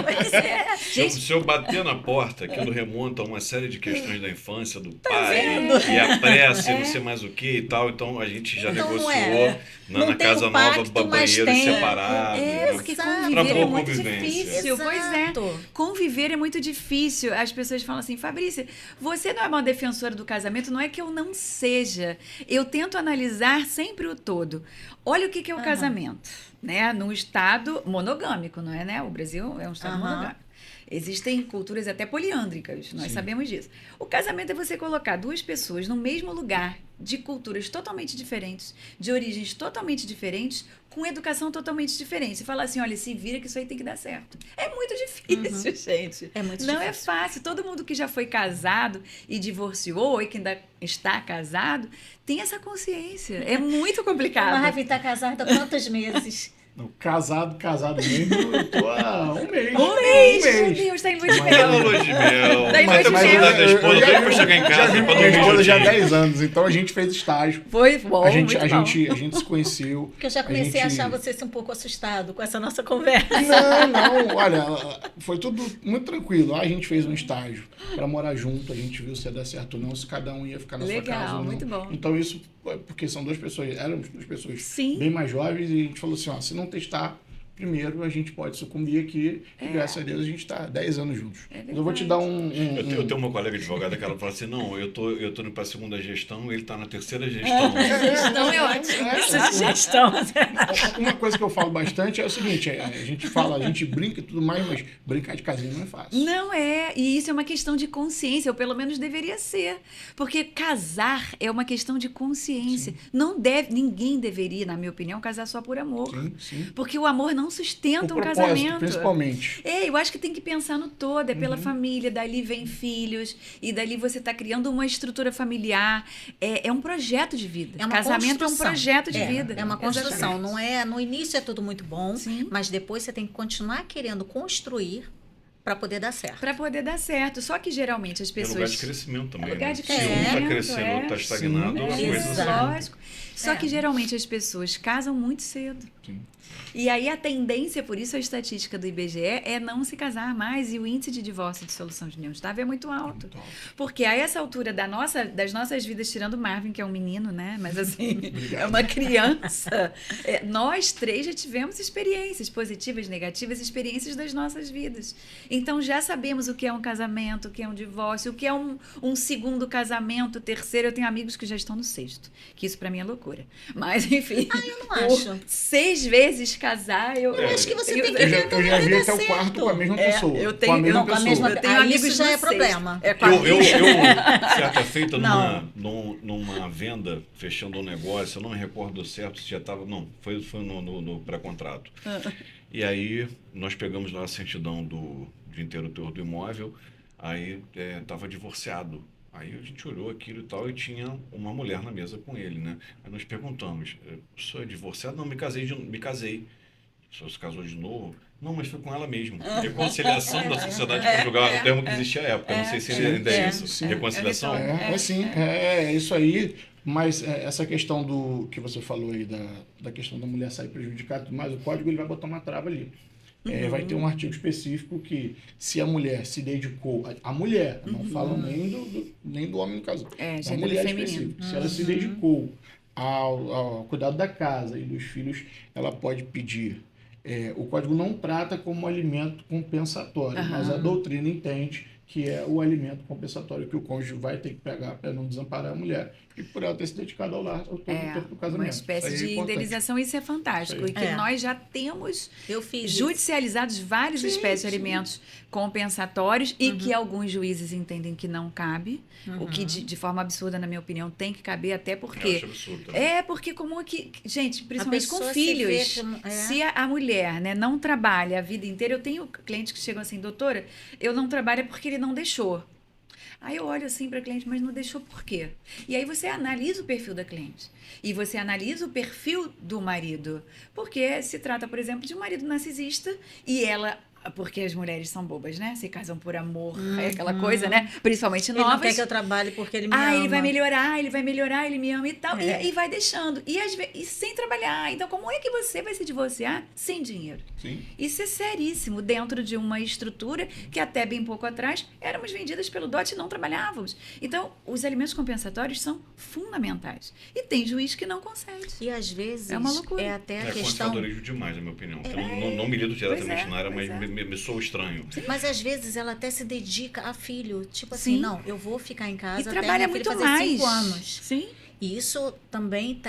Pois é. Se eu bater na porta, aquilo remonta a uma série de questões da infância do Tá pai, vendo? e a pressa, e não sei mais o que e tal. Então a gente já Então, não negociou é. na Não tem casa o nova, pacto, mas banheiro tem. separado. né? Porque Exato. conviver Pra é boa muito convivência. difícil. Pois é. Exato. Conviver é muito difícil. As pessoas falam assim, Fabrícia, você não é uma defensora do casamento, não é que eu não seja. Eu tento analisar sempre o todo. Olha o que é o casamento, né? Num estado monogâmico, não é, né? O Brasil é um estado monogâmico. Existem culturas até poliândricas, nós sabemos disso. O casamento é você colocar duas pessoas no mesmo lugar, de culturas totalmente diferentes, de origens totalmente diferentes, com educação totalmente diferente. E falar assim, olha, se vira que isso aí tem que dar certo. É muito difícil, gente. É muito Não difícil. é fácil. Todo mundo que já foi casado e divorciou, e que ainda está casado, tem essa consciência. É muito complicado. Mas Ravi está casada há quantos meses? Não, casado mesmo, eu tô há um mês. Um mês! Meu Deus, tá em lua de Tá mel. na lua de mel. Tá em lua de Mas mel. da esposa, eu doido pra chegar em já casa vi pra minha dormir esposa já há juntinho. 10 anos, então a gente fez estágio. Foi bom, A gente se conheceu. Porque eu já comecei a achar você um pouco assustado com essa nossa conversa. Não, olha, foi tudo muito tranquilo. A gente fez um estágio para morar junto, a gente viu se ia dar certo ou não, se cada um ia ficar na Legal, sua casa ou não. muito bom. Então isso, porque são éramos duas pessoas Sim. bem mais jovens, e a gente falou assim, ó, se não testar primeiro, a gente pode sucumbir aqui, e graças a Deus a gente está 10 anos juntos. Mas eu vou te dar Eu tenho uma colega advogada que ela fala assim, não, eu tô indo pra segunda gestão, ele tá na terceira gestão. Gestão é ótimo. Gestão. Uma coisa que eu falo bastante é o seguinte, a gente brinca e tudo mais, mas brincar de casinha não é fácil. Não é, e isso é uma questão de consciência, ou pelo menos deveria ser. Porque casar é uma questão de consciência. Ninguém deveria, na minha opinião, casar só por amor. Sim, sim. Porque o amor não sustenta O um propósito, casamento. principalmente. Eu acho que tem que pensar no todo, é pela família, dali vem filhos, e dali você está criando uma estrutura familiar. É um projeto de vida. É uma Casamento é um construção. projeto de vida. É uma construção. Exatamente. Não é, no início é tudo muito bom, Sim. mas depois você tem que continuar querendo construir para poder dar certo. Para poder dar certo. Só que geralmente as É pessoas. lugar de crescimento também, lugar né? de Se um tá crescimento, crescendo, o outro tá estagnado, Sim. a coisa Exato. Lógico. Só que geralmente as pessoas casam muito cedo. Sim. E aí a tendência, por isso a estatística do IBGE, é não se casar mais, e o índice de divórcio e dissolução de união estável é muito alto. Muito alto. Porque a essa altura das nossas vidas, tirando o Marvin, que é um menino, né? Mas assim, é uma criança. Nós três já tivemos experiências positivas, negativas, experiências das nossas vidas. Então já sabemos o que é um casamento, o que é um divórcio, o que é um segundo casamento, terceiro. Eu tenho amigos que já estão no sexto, que isso pra mim é loucura. Mas enfim. Eu não acho. 6 vezes casar, eu acho que você tem que Eu já vi até o quarto com a mesma pessoa. eu com tenho- a mesma não, com a pessoa. mesma- Eu tenho Aí amigos isso já no é sexto. problema. É com a Eu, minha. certa feita, Não. numa venda, fechando um negócio, eu não me recordo certo se já estava. Não, foi no pré-contrato. E aí, nós pegamos lá a certidão de interruptor do imóvel, aí estava divorciado. Aí a gente olhou aquilo e tal, e tinha uma mulher na mesa com ele, né? Aí nós perguntamos, o senhor é divorciado? Não, me casei. só se casou de novo. Não, mas foi com ela mesmo. Reconciliação da sociedade conjugal é um termo que existia à época. Não sei se ainda é isso. sim. Reconciliação. É isso aí. Mas essa questão do que você falou aí, da questão da mulher sair prejudicada, mas o código ele vai botar uma trava ali. Vai ter um artigo específico que, se a mulher se dedicou, a mulher, não falam nem do homem no caso, a gênero mulher feminino. específica, se ela se dedicou ao cuidado da casa e dos filhos, ela pode pedir. O código não trata como alimento compensatório, mas a doutrina entende que é o alimento compensatório que o cônjuge vai ter que pegar para não desamparar a mulher e por ela ter se dedicado ao lar todo o tempo do casamento. Uma espécie de indenização, isso é fantástico. E que nós já temos judicializados várias espécies de alimentos compensatórios e que alguns juízes entendem que não cabe, o que de forma absurda, na minha opinião, tem que caber, até porque... porque como que... Gente, principalmente com filhos, se a mulher, né, não trabalha a vida inteira, eu tenho clientes que chegam assim, doutora, eu não trabalho porque ele não deixou. Aí eu olho assim para a cliente, mas não deixou por quê? E aí você analisa o perfil da cliente. E você analisa o perfil do marido. Porque se trata, por exemplo, de um marido narcisista e ela... Porque as mulheres são bobas, né? Se casam por amor, é aquela coisa, né? Principalmente novas. Ele não quer que eu trabalhe porque ele me ama. Ele vai melhorar, ele me ama e tal. E vai deixando. E sem trabalhar. Então, como é que você vai se divorciar sem dinheiro? Sim. Isso é seríssimo dentro de uma estrutura que até bem pouco atrás éramos vendidas pelo dote e não trabalhávamos. Então, os alimentos compensatórios são fundamentais. E tem juiz que não consegue. E às vezes é uma loucura. É até a questão... conservadorismo demais, na minha opinião. Não me lido diretamente na área, mas me soa estranho. Sim. Mas às vezes ela até se dedica a filho. Tipo assim, não, eu vou ficar em casa até trabalha meu filho muito fazer mais. 5 anos. Sim. E isso também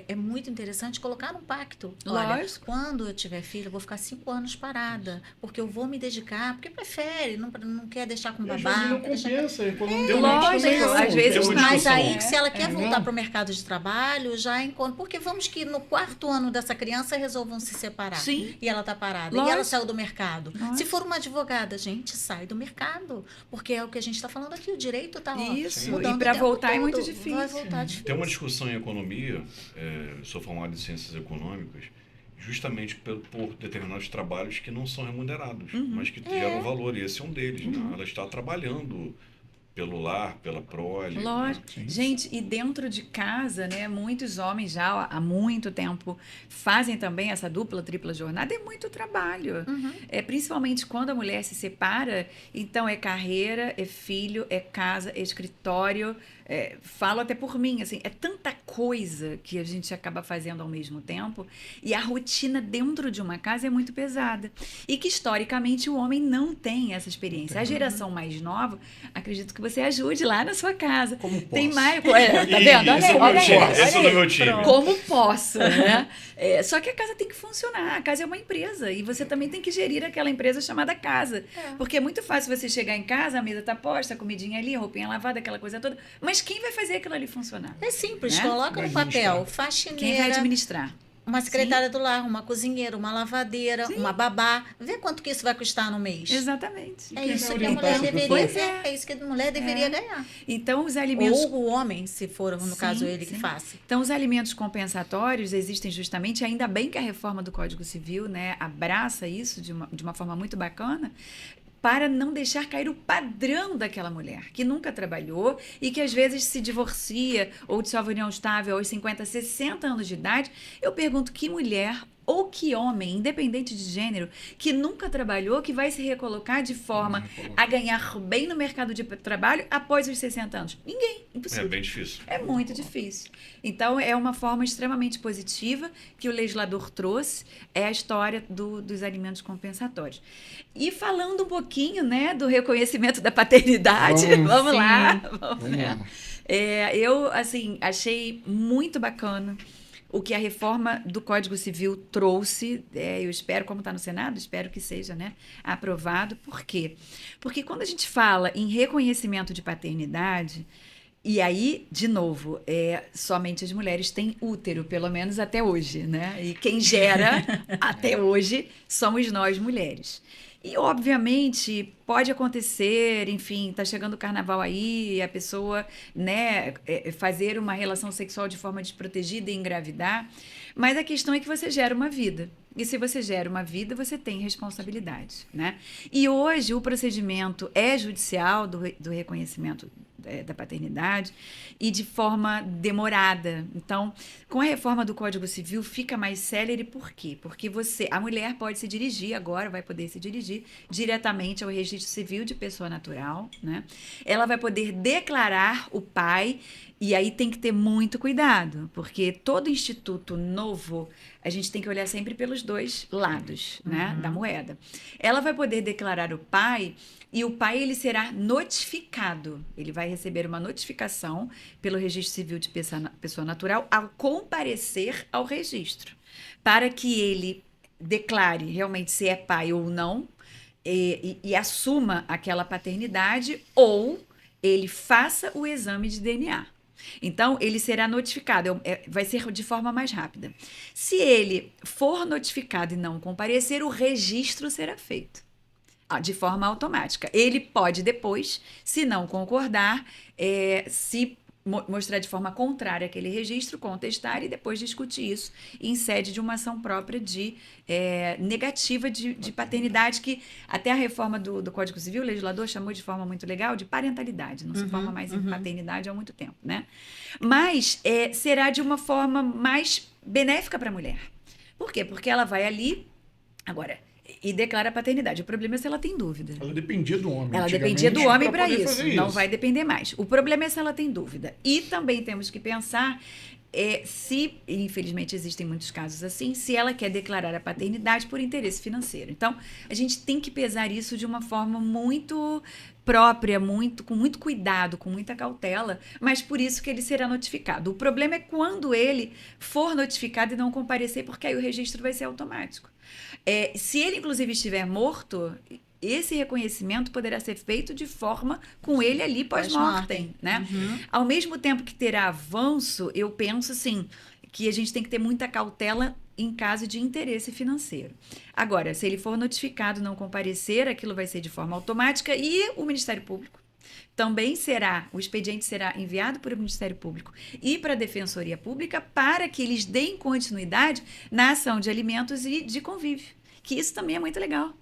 é muito interessante colocar no pacto. Lógico. Olha, quando eu tiver filho, eu vou ficar 5 anos parada, porque eu vou me dedicar, porque prefere, não quer deixar com babá. Às vezes não compensa. Lógico, às vezes mas aí, se ela quer voltar para o mercado de trabalho, já encontra. Porque vamos que no 4º ano dessa criança resolvam se separar. Sim. E ela está parada. Lógico. E ela saiu do mercado. Lógico. Se for uma advogada, gente, sai do mercado. Porque é o que a gente está falando aqui, o direito está Isso, mudando. e para voltar é muito Vai difícil. voltar difícil. Tem uma discussão em economia, sou formado em ciências econômicas, justamente por determinados trabalhos que não são remunerados, mas que geram valor, e esse é um deles. Né? Ela está trabalhando pelo lar, pela prole. Lógico. Né? Gente, e dentro de casa, né, muitos homens já há muito tempo fazem também essa dupla, tripla jornada. É muito trabalho. Principalmente quando a mulher se separa, então é carreira, é filho, é casa, é escritório. Falo até por mim, assim, é tanta coisa que a gente acaba fazendo ao mesmo tempo, e a rotina dentro de uma casa é muito pesada. E que, historicamente, o homem não tem essa experiência. A geração mais nova, acredito que você ajude lá na sua casa. Como posso. Tem mais... tá vendo? Olha aí. Esse é do meu time. Como posso, né? Só que a casa tem que funcionar. A casa é uma empresa. E você também tem que gerir aquela empresa chamada casa. Porque é muito fácil você chegar em casa, a mesa tá posta, a comidinha ali, a roupinha lavada, aquela coisa toda. Mas quem vai fazer aquilo ali funcionar? É simples, Né? coloca no papel, faxineira. Quem vai administrar? Uma secretária do lar, uma cozinheira, uma lavadeira, uma babá. Vê quanto que isso vai custar no mês. Exatamente. É isso que a mulher deveria é isso que a mulher deveria ganhar. Então, os alimentos... Ou o homem, se for, no caso, ele que faça. Então, os alimentos compensatórios existem justamente, ainda bem que a reforma do Código Civil, né, abraça isso de uma forma muito bacana, para não deixar cair o padrão daquela mulher, que nunca trabalhou e que às vezes se divorcia ou dissolve união estável aos 50, 60 anos de idade. Eu pergunto, que mulher ou que homem, independente de gênero, que nunca trabalhou, que vai se recolocar de forma a ganhar bem no mercado de trabalho após os 60 anos? Ninguém. Impossível. É bem difícil. É muito difícil. Então, é uma forma extremamente positiva que o legislador trouxe, é a história dos alimentos compensatórios. E falando um pouquinho, né, do reconhecimento da paternidade, vamos lá. Eu, assim, achei muito bacana o que a reforma do Código Civil trouxe. Eu espero, como está no Senado, espero que seja, né, aprovado. Por quê? Porque quando a gente fala em reconhecimento de paternidade, e aí, de novo, somente as mulheres têm útero, pelo menos até hoje, né? E quem gera até hoje somos nós, mulheres. E, obviamente, pode acontecer, enfim, tá chegando o carnaval aí, a pessoa, né, fazer uma relação sexual de forma desprotegida e engravidar, mas a questão é que você gera uma vida. E se você gera uma vida, você tem responsabilidade, né? E hoje o procedimento é judicial do reconhecimento da paternidade e de forma demorada. Então, com a reforma do Código Civil, fica mais célere. Por quê? Porque a mulher pode se dirigir agora, vai poder se dirigir diretamente ao registro civil de pessoa natural, né? Ela vai poder declarar o pai, e aí tem que ter muito cuidado, porque todo instituto novo, a gente tem que olhar sempre pelos dois lados, né, da moeda. Ela vai poder declarar o pai, e o pai ele será notificado. Ele vai receber uma notificação pelo registro civil de pessoa natural ao comparecer ao registro, para que ele declare realmente se é pai ou não, e assuma aquela paternidade, ou ele faça o exame de DNA. Então, ele será notificado, vai ser de forma mais rápida. Se ele for notificado e não comparecer, o registro será feito de forma automática. Ele pode depois, se não concordar, se mostrar de forma contrária aquele registro, contestar e depois discutir isso em sede de uma ação própria de negativa de paternidade, que até a reforma do Código Civil, o legislador chamou de forma muito legal de parentalidade, não se forma mais em paternidade há muito tempo, né? Mas será de uma forma mais benéfica para a mulher. Por quê? Porque ela vai ali, agora, e declara a paternidade. O problema é se ela tem dúvida. Ela dependia do homem. Ela dependia do homem para poder isso. fazer Não isso. vai depender mais. O problema é se ela tem dúvida. E também temos que pensar se, infelizmente existem muitos casos assim, se ela quer declarar a paternidade por interesse financeiro. Então, a gente tem que pesar isso de uma forma muito própria, com muito cuidado, com muita cautela, mas por isso que ele será notificado. O problema é quando ele for notificado e não comparecer, porque aí o registro vai ser automático. Se ele, inclusive, estiver morto, esse reconhecimento poderá ser feito de forma com ele ali pós-mortem, né? Ao mesmo tempo que terá avanço, eu penso assim, que a gente tem que ter muita cautela em caso de interesse financeiro. Agora, se ele for notificado e não comparecer, aquilo vai ser de forma automática, e o Ministério Público também o expediente será enviado para o Ministério Público e para a Defensoria Pública para que eles deem continuidade na ação de alimentos e de convívio, que isso também é muito legal.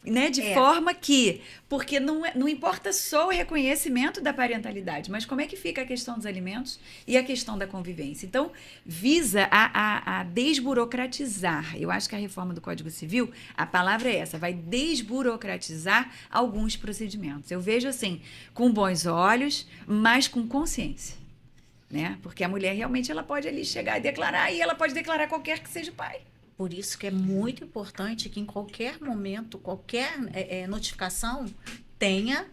Né? De forma que, porque não importa só o reconhecimento da parentalidade, mas como é que fica a questão dos alimentos e a questão da convivência. Então, visa a desburocratizar. Eu acho que a reforma do Código Civil, a palavra é essa, vai desburocratizar alguns procedimentos. Eu vejo assim, com bons olhos, mas com consciência. Né? Porque a mulher realmente ela pode ali chegar e declarar, e ela pode declarar qualquer que seja o pai. Por isso que é muito importante que em qualquer momento, qualquer notificação, tenha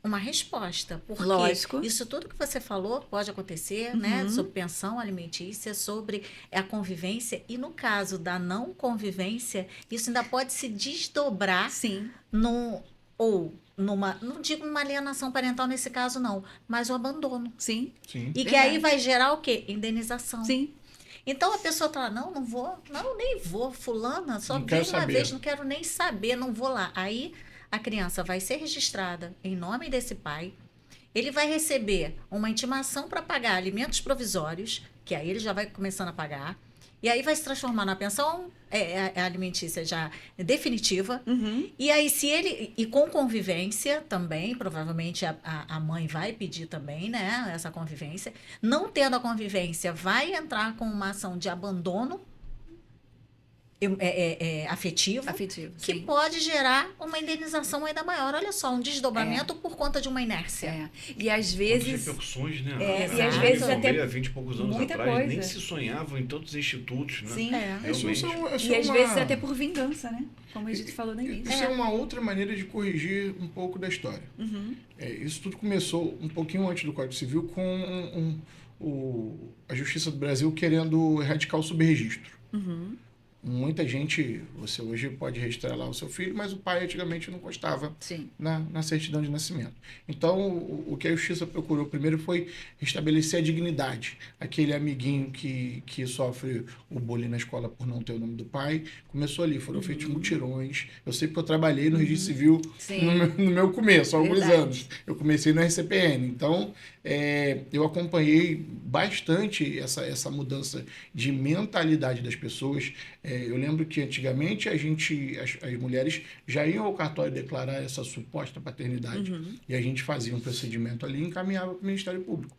uma resposta. Porque Lógico. Isso tudo que você falou pode acontecer, né? Sobre pensão alimentícia, sobre a convivência. E no caso da não convivência, isso ainda pode se desdobrar. Sim. Não digo numa alienação parental nesse caso, não, mas o abandono. Sim. Sim. E que aí vai gerar o quê? Indenização. Sim. Então a pessoa tá lá, não vou, nem vou, fulana, só veio uma vez, não quero nem saber, não vou lá. Aí a criança vai ser registrada em nome desse pai, ele vai receber uma intimação para pagar alimentos provisórios, que aí ele já vai começando a pagar, e aí vai se transformar na pensão alimentícia já definitiva. E aí, e com convivência também, provavelmente a mãe vai pedir também, né, essa convivência. Não tendo a convivência, vai entrar com uma ação de abandono afetivo, que sim. pode gerar uma indenização ainda maior. Olha só, um desdobramento por conta de uma inércia. E às vezes... repercussões, né? E às vezes até há 20 e poucos anos muita atrás, coisa. nem se sonhava em tantos institutos, né? Sim. Realmente. E às vezes até por vingança, né? Como a gente falou no início. Isso é uma outra maneira de corrigir um pouco da história. Isso tudo começou um pouquinho antes do Código Civil com a Justiça do Brasil querendo erradicar o subregistro. muita gente, você hoje pode registrar lá o seu filho, mas o pai antigamente não constava Sim. na certidão de nascimento. Então, o que a justiça procurou primeiro foi restabelecer a dignidade. Aquele amiguinho que sofre o bullying na escola por não ter o nome do pai, começou ali, foram feitos mutirões. Eu sei porque eu trabalhei no registro civil no meu começo, há alguns anos. Eu comecei no RCPN. Então, eu acompanhei bastante essa mudança de mentalidade das pessoas. Eu lembro que antigamente as mulheres já iam ao cartório declarar essa suposta paternidade. E a gente fazia um procedimento ali e encaminhava para o Ministério Público.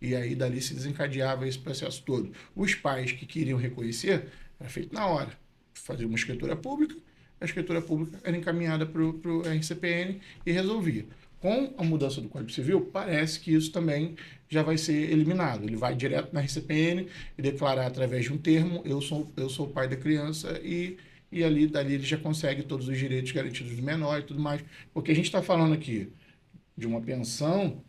E aí dali se desencadeava esse processo todo. Os pais que queriam reconhecer, era feito na hora. Fazia uma escritura pública, a escritura pública era encaminhada para o RCPN e resolvia. Com a mudança do Código Civil, parece que isso também já vai ser eliminado. Ele vai direto na RCPN e declarar através de um termo, eu sou o pai da criança e dali ele já consegue todos os direitos garantidos do menor e tudo mais. Porque a gente está falando aqui de uma pensão,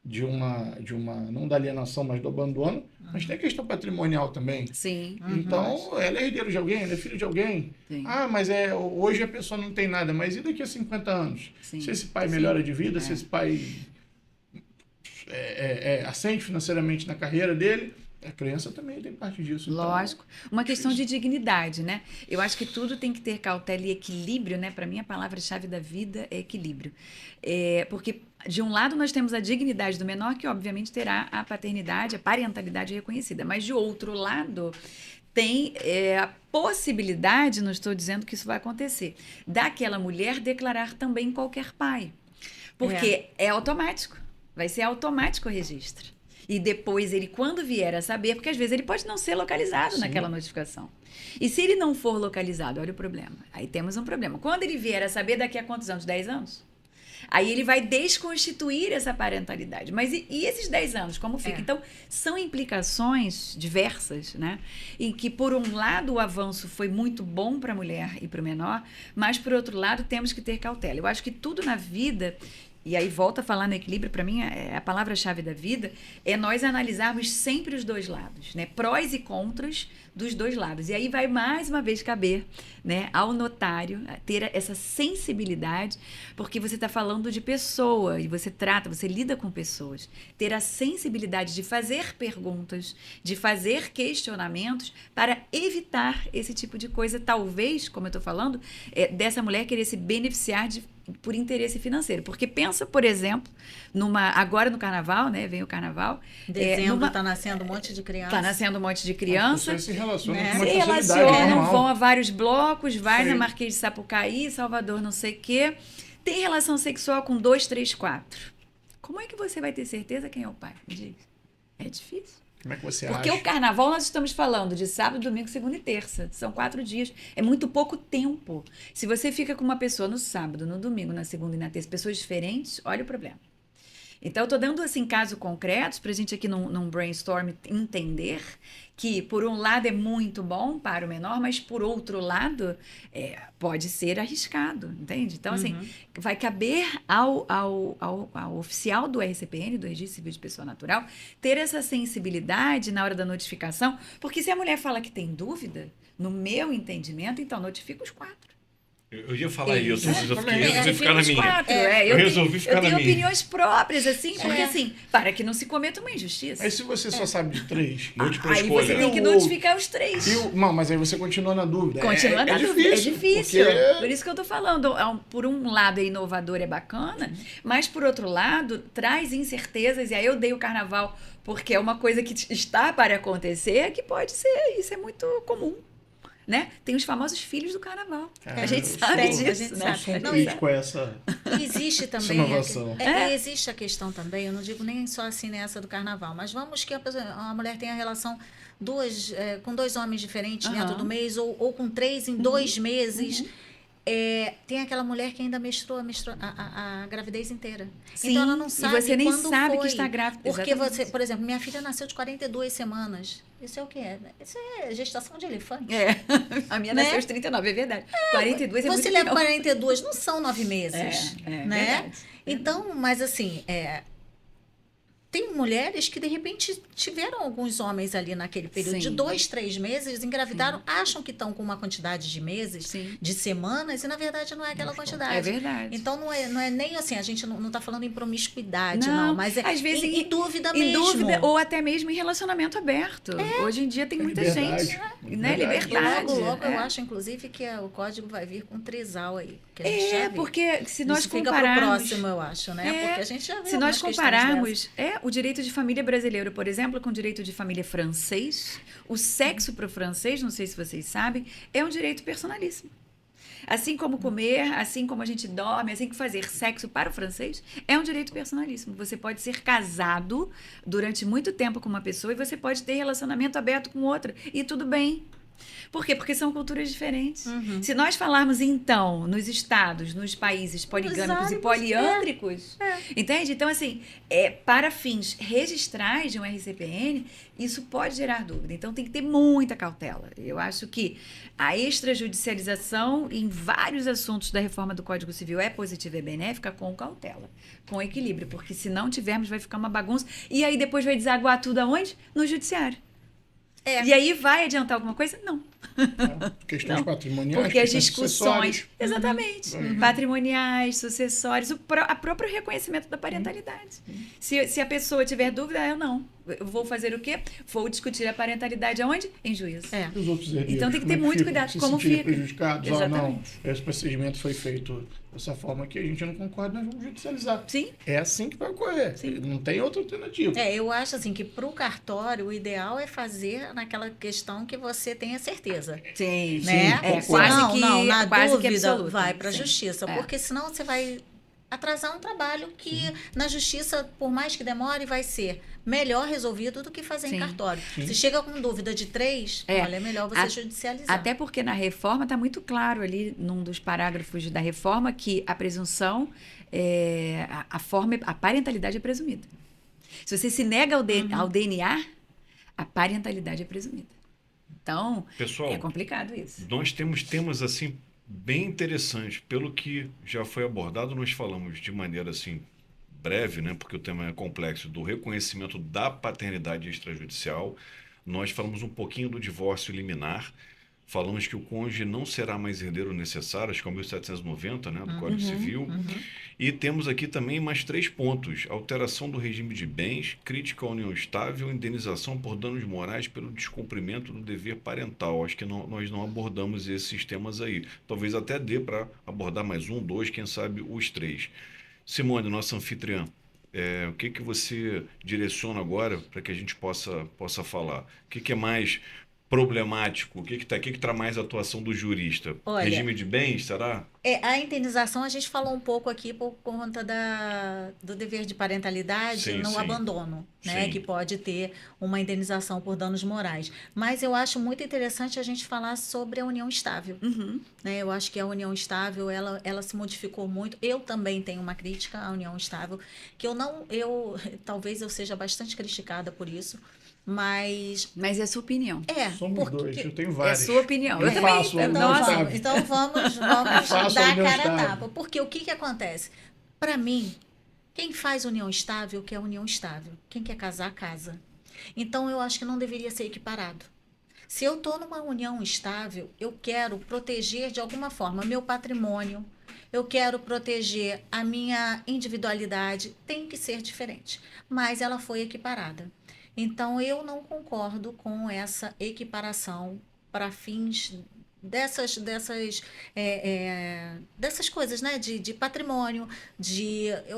de uma não da alienação, mas do abandono, mas tem a questão patrimonial também. Sim. Então, ela é herdeiro de alguém, ela é filho de alguém. Sim. Mas hoje a pessoa não tem nada, mas e daqui a 50 anos? Sim. Se esse pai melhora de vida, se esse pai ascende financeiramente na carreira dele, a criança também tem parte disso. Lógico. Uma questão de dignidade, né? Eu acho que tudo tem que ter cautela e equilíbrio, né? Para mim, a palavra-chave da vida é equilíbrio. Porque, de um lado, nós temos a dignidade do menor, que, obviamente, terá a paternidade, a parentalidade reconhecida. Mas, de outro lado, tem a possibilidade, não estou dizendo que isso vai acontecer, daquela mulher declarar também qualquer pai. Porque é automático. Vai ser automático o registro. E depois ele, quando vier a saber, porque às vezes ele pode não ser localizado naquela notificação. E se ele não for localizado, olha o problema. Aí temos um problema. Quando ele vier a saber, daqui a quantos anos? 10 anos? Aí ele vai desconstituir essa parentalidade. Mas e esses 10 anos, como fica? Então, são implicações diversas, né? Em que, por um lado, o avanço foi muito bom para a mulher e para o menor, mas, por outro lado, temos que ter cautela. Eu acho que tudo na vida... E aí, volta a falar no equilíbrio, para mim, a palavra-chave da vida é nós analisarmos sempre os dois lados, né? Prós e contras dos dois lados. E aí vai, mais uma vez, caber, né, ao notário ter essa sensibilidade, porque você está falando de pessoa, e você lida com pessoas. Ter a sensibilidade de fazer perguntas, de fazer questionamentos para evitar esse tipo de coisa. Talvez, como eu estou falando, dessa mulher querer se beneficiar por interesse financeiro. Porque pensa, por exemplo, agora no carnaval, né? Vem o carnaval. Dezembro está nascendo um monte de criança. Está nascendo um monte de criança. As pessoas se relacionam com uma Se facilidade relacionam, normal. vão a vários blocos, vai Sim. na Marquês de Sapucaí, Salvador, não sei o quê. Tem relação sexual com 2, 3, 4. Como é que você vai ter certeza quem é o pai? Me diz. É difícil. Como é que você Porque acha? o carnaval nós estamos falando de sábado, domingo, segunda e terça. São 4 dias. É muito pouco tempo. Se você fica com uma pessoa no sábado, no domingo, na segunda e na terça, pessoas diferentes, olha o problema. Então, eu estou dando assim, casos concretos para a gente aqui num brainstorm entender que, por um lado, é muito bom para o menor, mas, por outro lado, pode ser arriscado, entende? Então, assim, vai caber ao oficial do RCPN, do Registro Civil de Pessoa Natural, ter essa sensibilidade na hora da notificação, porque se a mulher fala que tem dúvida, no meu entendimento, então notifica os 4. Eu ia falar isso, mas eu também. resolvi ficar na minha. Eu resolvi ficar na tenho minha. opiniões próprias, assim, porque assim, para que não se cometa uma injustiça. Mas se você só sabe de 3... Múltipla Aí escolha. você tem que Eu- notificar os 3. Não, mas aí você continua na dúvida. Continua na dúvida. É difícil. porque- Por isso que eu tô falando. Por um lado é inovador, é bacana, mas por outro lado, traz incertezas. E aí eu dei o carnaval porque é uma coisa que está para acontecer, que pode ser. Isso é muito comum. Né? Tem os famosos filhos do carnaval. A gente sabe tem, disso, a gente né? sabe. Eu sou um Não, crítico a essa... Existe também. inovação. Existe a questão também, eu não digo nem só assim nessa do carnaval, mas vamos que a mulher tenha relação com 2 homens diferentes dentro do mês, ou com 3 em 2 meses. Tem aquela mulher que ainda menstruou a gravidez inteira. Sim, então ela não e sabe você nem quando sabe foi. que está grávida, Porque exatamente. você, por exemplo, minha filha nasceu de 42 semanas. Isso é o quê? Isso é gestação de elefante. A minha Né? nasceu aos 39, é verdade. 42 é Você muito leva legal. 42, não são 9 meses. É né? verdade. Então, mas assim, tem mulheres que, de repente, tiveram alguns homens ali naquele período Sim. de 2, 3 meses, engravidaram, acham que estão com uma quantidade de meses, Sim. de semanas, e na verdade não é aquela quantidade. É verdade. Então não é nem assim, a gente não está falando em promiscuidade, não, mas é às vezes em dúvida em mesmo. dúvida, ou até mesmo em relacionamento aberto. Hoje em dia tem muita Liberdade. gente, né? Verdade. E Liberdade. logo eu acho, inclusive, que o código vai vir com trisal aí. Que a gente já viu. Porque se nós Isso fica pro compararmos... próximo, eu acho, né? Porque a gente já viu Se nós algumas questões dessas. compararmos o direito de família brasileiro, por exemplo, com o direito de família francês, o sexo para o francês, não sei se vocês sabem, é um direito personalíssimo. Assim como comer, assim como a gente dorme, assim que fazer sexo para o francês, é um direito personalíssimo. Você pode ser casado durante muito tempo com uma pessoa e você pode ter relacionamento aberto com outra. E tudo bem. Por quê? Porque são culturas diferentes. Se nós falarmos, então, nos estados, nos países poligâmicos e poliândricos, entende? Então, assim, para fins registrais de um RCPN, isso pode gerar dúvida. Então, tem que ter muita cautela. Eu acho que a extrajudicialização em vários assuntos da reforma do Código Civil é positiva e benéfica com cautela, com equilíbrio, porque se não tivermos, vai ficar uma bagunça. E aí, depois vai desaguar tudo aonde? No judiciário. E aí vai adiantar alguma coisa? Não. Questões patrimoniais, porque as questões discussões, sucessórias. exatamente, patrimoniais, sucessórios, a próprio reconhecimento da parentalidade. Se a pessoa tiver dúvida, eu não. Eu vou fazer o quê? Vou discutir a parentalidade aonde? Em juízo. E os outros herdeiros? Então tem que Como ter muito ficam? cuidado. Se Como sentirem fica? prejudicados? Não, Exatamente. esse procedimento foi feito dessa forma que a gente não concorda, nós vamos judicializar. Sim. É assim que vai ocorrer. Não tem outra alternativa. Eu acho assim que para o cartório o ideal é fazer naquela questão que você tenha certeza. Sim, Né? quase que na quase dúvida, que absoluto. vai para a Sim. justiça, porque senão você vai atrasar um trabalho que na justiça, por mais que demore, vai ser melhor resolvido do que fazer em cartório. Se chega com dúvida de 3, olha, é melhor você judicializar. Até porque na reforma está muito claro ali, num dos parágrafos da reforma, que a presunção, a parentalidade é presumida. Se você se nega ao DNA, a parentalidade é presumida. Então, Pessoal, é complicado isso. Nós temos temas assim bem interessantes. Pelo que já foi abordado, nós falamos de maneira assim breve, né, porque o tema é complexo, do reconhecimento da paternidade extrajudicial. Nós falamos um pouquinho do divórcio liminar. Falamos que o cônjuge não será mais herdeiro necessário, acho que é o 1790, né, do Código Civil. E temos aqui também mais 3 pontos: alteração do regime de bens, crítica à união estável, indenização por danos morais pelo descumprimento do dever parental. Acho que nós não abordamos esses temas aí. Talvez até dê para abordar mais 1, 2, quem sabe os 3. Simone, nossa anfitriã, o que você direciona agora para que a gente possa falar? O que é mais problemático? O que traz mais atuação do jurista? Olha, regime de bens, será? A indenização a gente falou um pouco aqui por conta do dever de parentalidade no abandono, né? Sim. Que pode ter uma indenização por danos morais. Mas eu acho muito interessante a gente falar sobre a união estável. Né? Eu acho que a união estável, ela se modificou muito. Eu também tenho uma crítica à união estável, que talvez eu seja bastante criticada por isso. Mas é a sua opinião. Somos dois, eu tenho várias. É a sua opinião. Eu Eu também. faço então vamos dar a cara a estável. tapa. Porque o que acontece? Para mim, quem faz união estável quer união estável. Quem quer casar, casa. Então, eu acho que não deveria ser equiparado. Se eu estou numa união estável, eu quero proteger de alguma forma meu patrimônio, eu quero proteger a minha individualidade, tem que ser diferente. Mas ela foi equiparada. Então, eu não concordo com essa equiparação para fins dessas coisas, né? De patrimônio,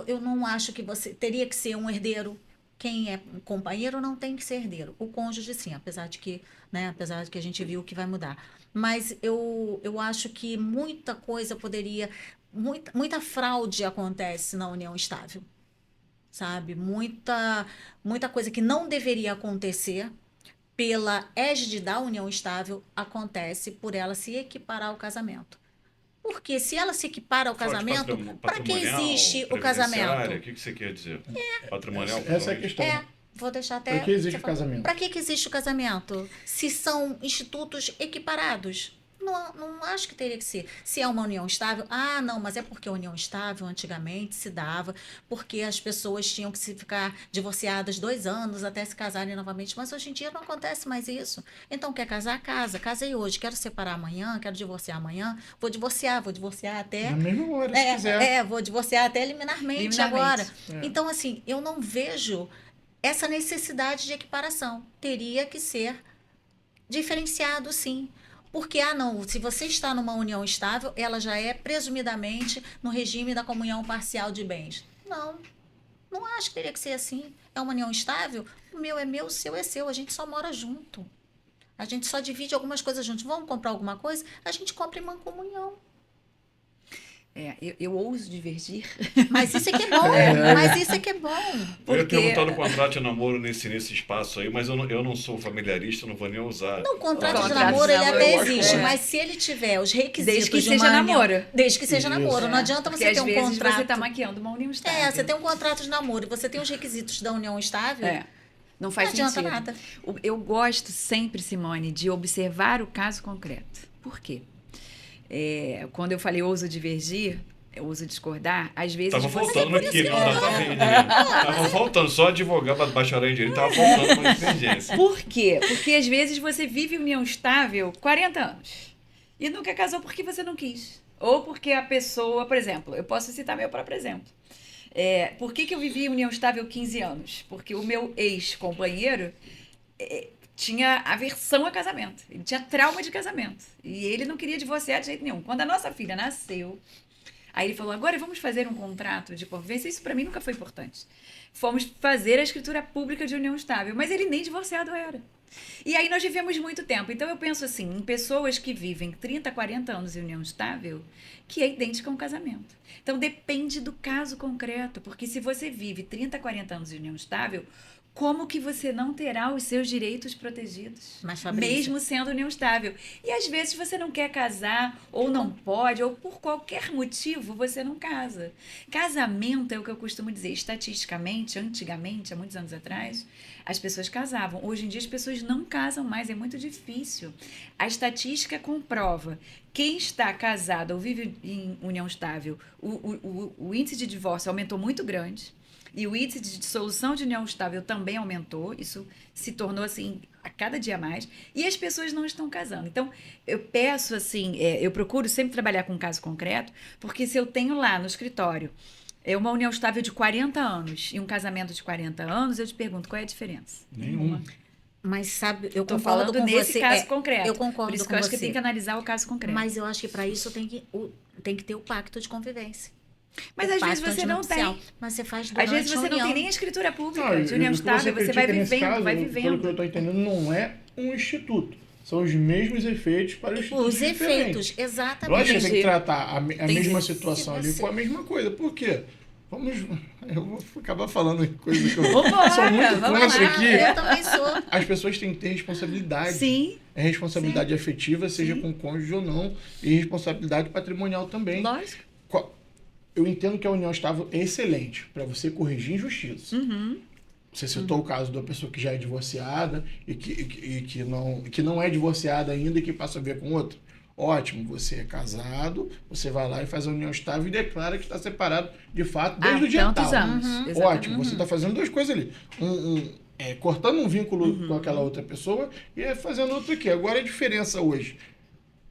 eu não acho que você teria que ser um herdeiro. Quem é companheiro não tem que ser herdeiro. O cônjuge, sim, apesar de que a gente viu que vai mudar. Mas eu acho que muita coisa muita fraude acontece na união estável. Sabe? Muita coisa que não deveria acontecer pela égide da união estável acontece por ela se equiparar ao casamento. Porque se ela se equipara ao casamento, para que existe o casamento? O que você quer dizer? Patrimonial? Essa é a questão. Vou deixar até... Para que existe o casamento? Para que existe o casamento? Se são institutos equiparados. não acho que teria que ser. Se é uma união estável, não, mas é porque a união estável antigamente se dava, porque as pessoas tinham que se ficar divorciadas 2 anos até se casarem novamente, mas hoje em dia não acontece mais isso. Então, quer casar, casa. Casei hoje, quero separar amanhã, quero divorciar amanhã, vou divorciar até... Na mesma hora, se quiser. vou divorciar até liminarmente agora. Liminarmente. Então, assim, eu não vejo essa necessidade de equiparação. Teria que ser diferenciado, sim. Porque, não, se você está numa união estável, ela já é presumidamente no regime da comunhão parcial de bens. Não acho que teria que ser assim. É uma união estável, o meu é meu, o seu é seu, a gente só mora junto. A gente só divide algumas coisas juntos. Vamos comprar alguma coisa? A gente compra em mancomunhão. Eu ouso divergir. Mas isso é que é bom. Mas isso é que é bom. Eu ia perguntar do contrato de namoro nesse espaço aí, mas eu não sou familiarista, não vou nem usar. Não, o contrato de Contrato namoro, de ele namoro, até eu acho existe, que mas se ele tiver os requisitos Desde que de seja uma união- namoro. Desde que seja Isso. namoro. Não adianta Porque você às ter um vezes contrato... você está maquiando uma união estável. você tem um contrato de namoro e você tem os requisitos da união estável, Não faz não adianta sentido. nada. Eu gosto sempre, Simone, de observar o caso concreto. Por quê? Quando eu falei ouso divergir, eu ouso discordar, às vezes... Tava faltando aqui, não, é. Tava faltando só advogar para bacharel em direito, tava faltando uma divergência. Por quê? Porque às vezes você vive união estável 40 anos e nunca casou porque você não quis. Ou porque a pessoa, por exemplo, eu posso citar meu próprio exemplo. Por que eu vivi união estável 15 anos? Porque o meu ex-companheiro tinha aversão a casamento. Ele tinha trauma de casamento. E ele não queria divorciar de jeito nenhum. Quando a nossa filha nasceu, aí ele falou, agora vamos fazer um contrato de convivência. Isso para mim nunca foi importante. Fomos fazer a escritura pública de união estável. Mas ele nem divorciado era. E aí nós vivemos muito tempo. Então eu penso assim, em pessoas que vivem 30, 40 anos em união estável, que é idêntica a um casamento. Então depende do caso concreto, porque se você vive 30, 40 anos em união estável, como que você não terá os seus direitos protegidos? Mas, Fabrícia, Mesmo sendo união estável. E às vezes você não quer casar, ou não pode, ou por qualquer motivo você não casa. Casamento é o que eu costumo dizer, estatisticamente, antigamente, há muitos anos atrás, as pessoas casavam. Hoje em dia as pessoas não casam mais, é muito difícil. A estatística comprova. Quem está casado ou vive em união estável, o índice de divórcio aumentou muito grande. E o índice de dissolução de união estável também aumentou. Isso se tornou assim a cada dia mais. E as pessoas não estão casando. Então, eu peço assim, eu procuro sempre trabalhar com um caso concreto, porque se eu tenho lá no escritório uma união estável de 40 anos e um casamento de 40 anos, eu te pergunto, qual é a diferença? Nenhuma. Mas sabe, eu Estou concordo falando com nesse você. caso concreto. Eu concordo Por isso com que eu acho você. que tem que analisar o caso concreto. Mas eu acho que para isso tem que ter o pacto de convivência. Mas O às vezes pacto você não antinupcial. tem. Mas você faz Às durante vezes você a não união. tem nem a escritura pública Não, de união e o que estável, você vai critica nesse vivendo, caso, vai Pelo que eu vivendo. estou entendendo, não é um instituto. São os mesmos efeitos para os institutos Os efeitos, diferentes. exatamente. Lógico que tem que Entendi. tratar a mesma Se situação ali você- com a mesma coisa. Por quê? Eu vou acabar falando em coisa que eu Vambora, sou muito vamos contra lá. aqui. Eu também sou. As pessoas têm que ter responsabilidade. Sim, É responsabilidade afetiva, seja com cônjuge ou não, e responsabilidade patrimonial também. lógico. Eu entendo que a união estável é excelente para você corrigir injustiça. Você citou o caso da pessoa que já é divorciada e que não é divorciada ainda e que passa a ver com outra. Ótimo, você é casado, você vai lá e faz a união estável e declara que está separado de fato desde o dia tantos tal. anos. Exatamente. Ótimo, você está fazendo duas coisas ali. Cortando um vínculo com aquela outra pessoa e fazendo outra aqui. Agora a diferença hoje,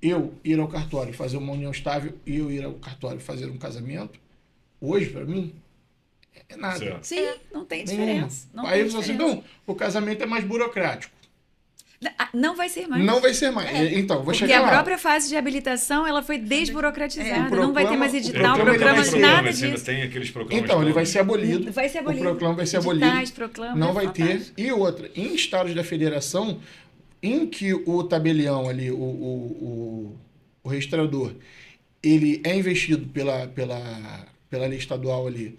eu ir ao cartório fazer uma união estável e eu ir ao cartório fazer um casamento, hoje, para mim, é nada. Certo. Sim, não tem Nenhuma. diferença. Não Aí tem você assim, diferença. não, o casamento é mais burocrático. Não vai ser mais. Não vai ser mais. Então, vou Porque chegar a lá. própria fase de habilitação ela foi desburocratizada. O não vai ter proclama- mais o edital, proclama, ele programa, vai ser- nada Mas ainda disso. tem aqueles programas. Então, ele vai todos. ser abolido. Vai ser abolido. O proclama vai ser Editais, abolido. proclama, Não é vai ter. fantástico. E outra, em estados da federação, em que o tabelião ali, o registrador, ele é investido pela lei estadual ali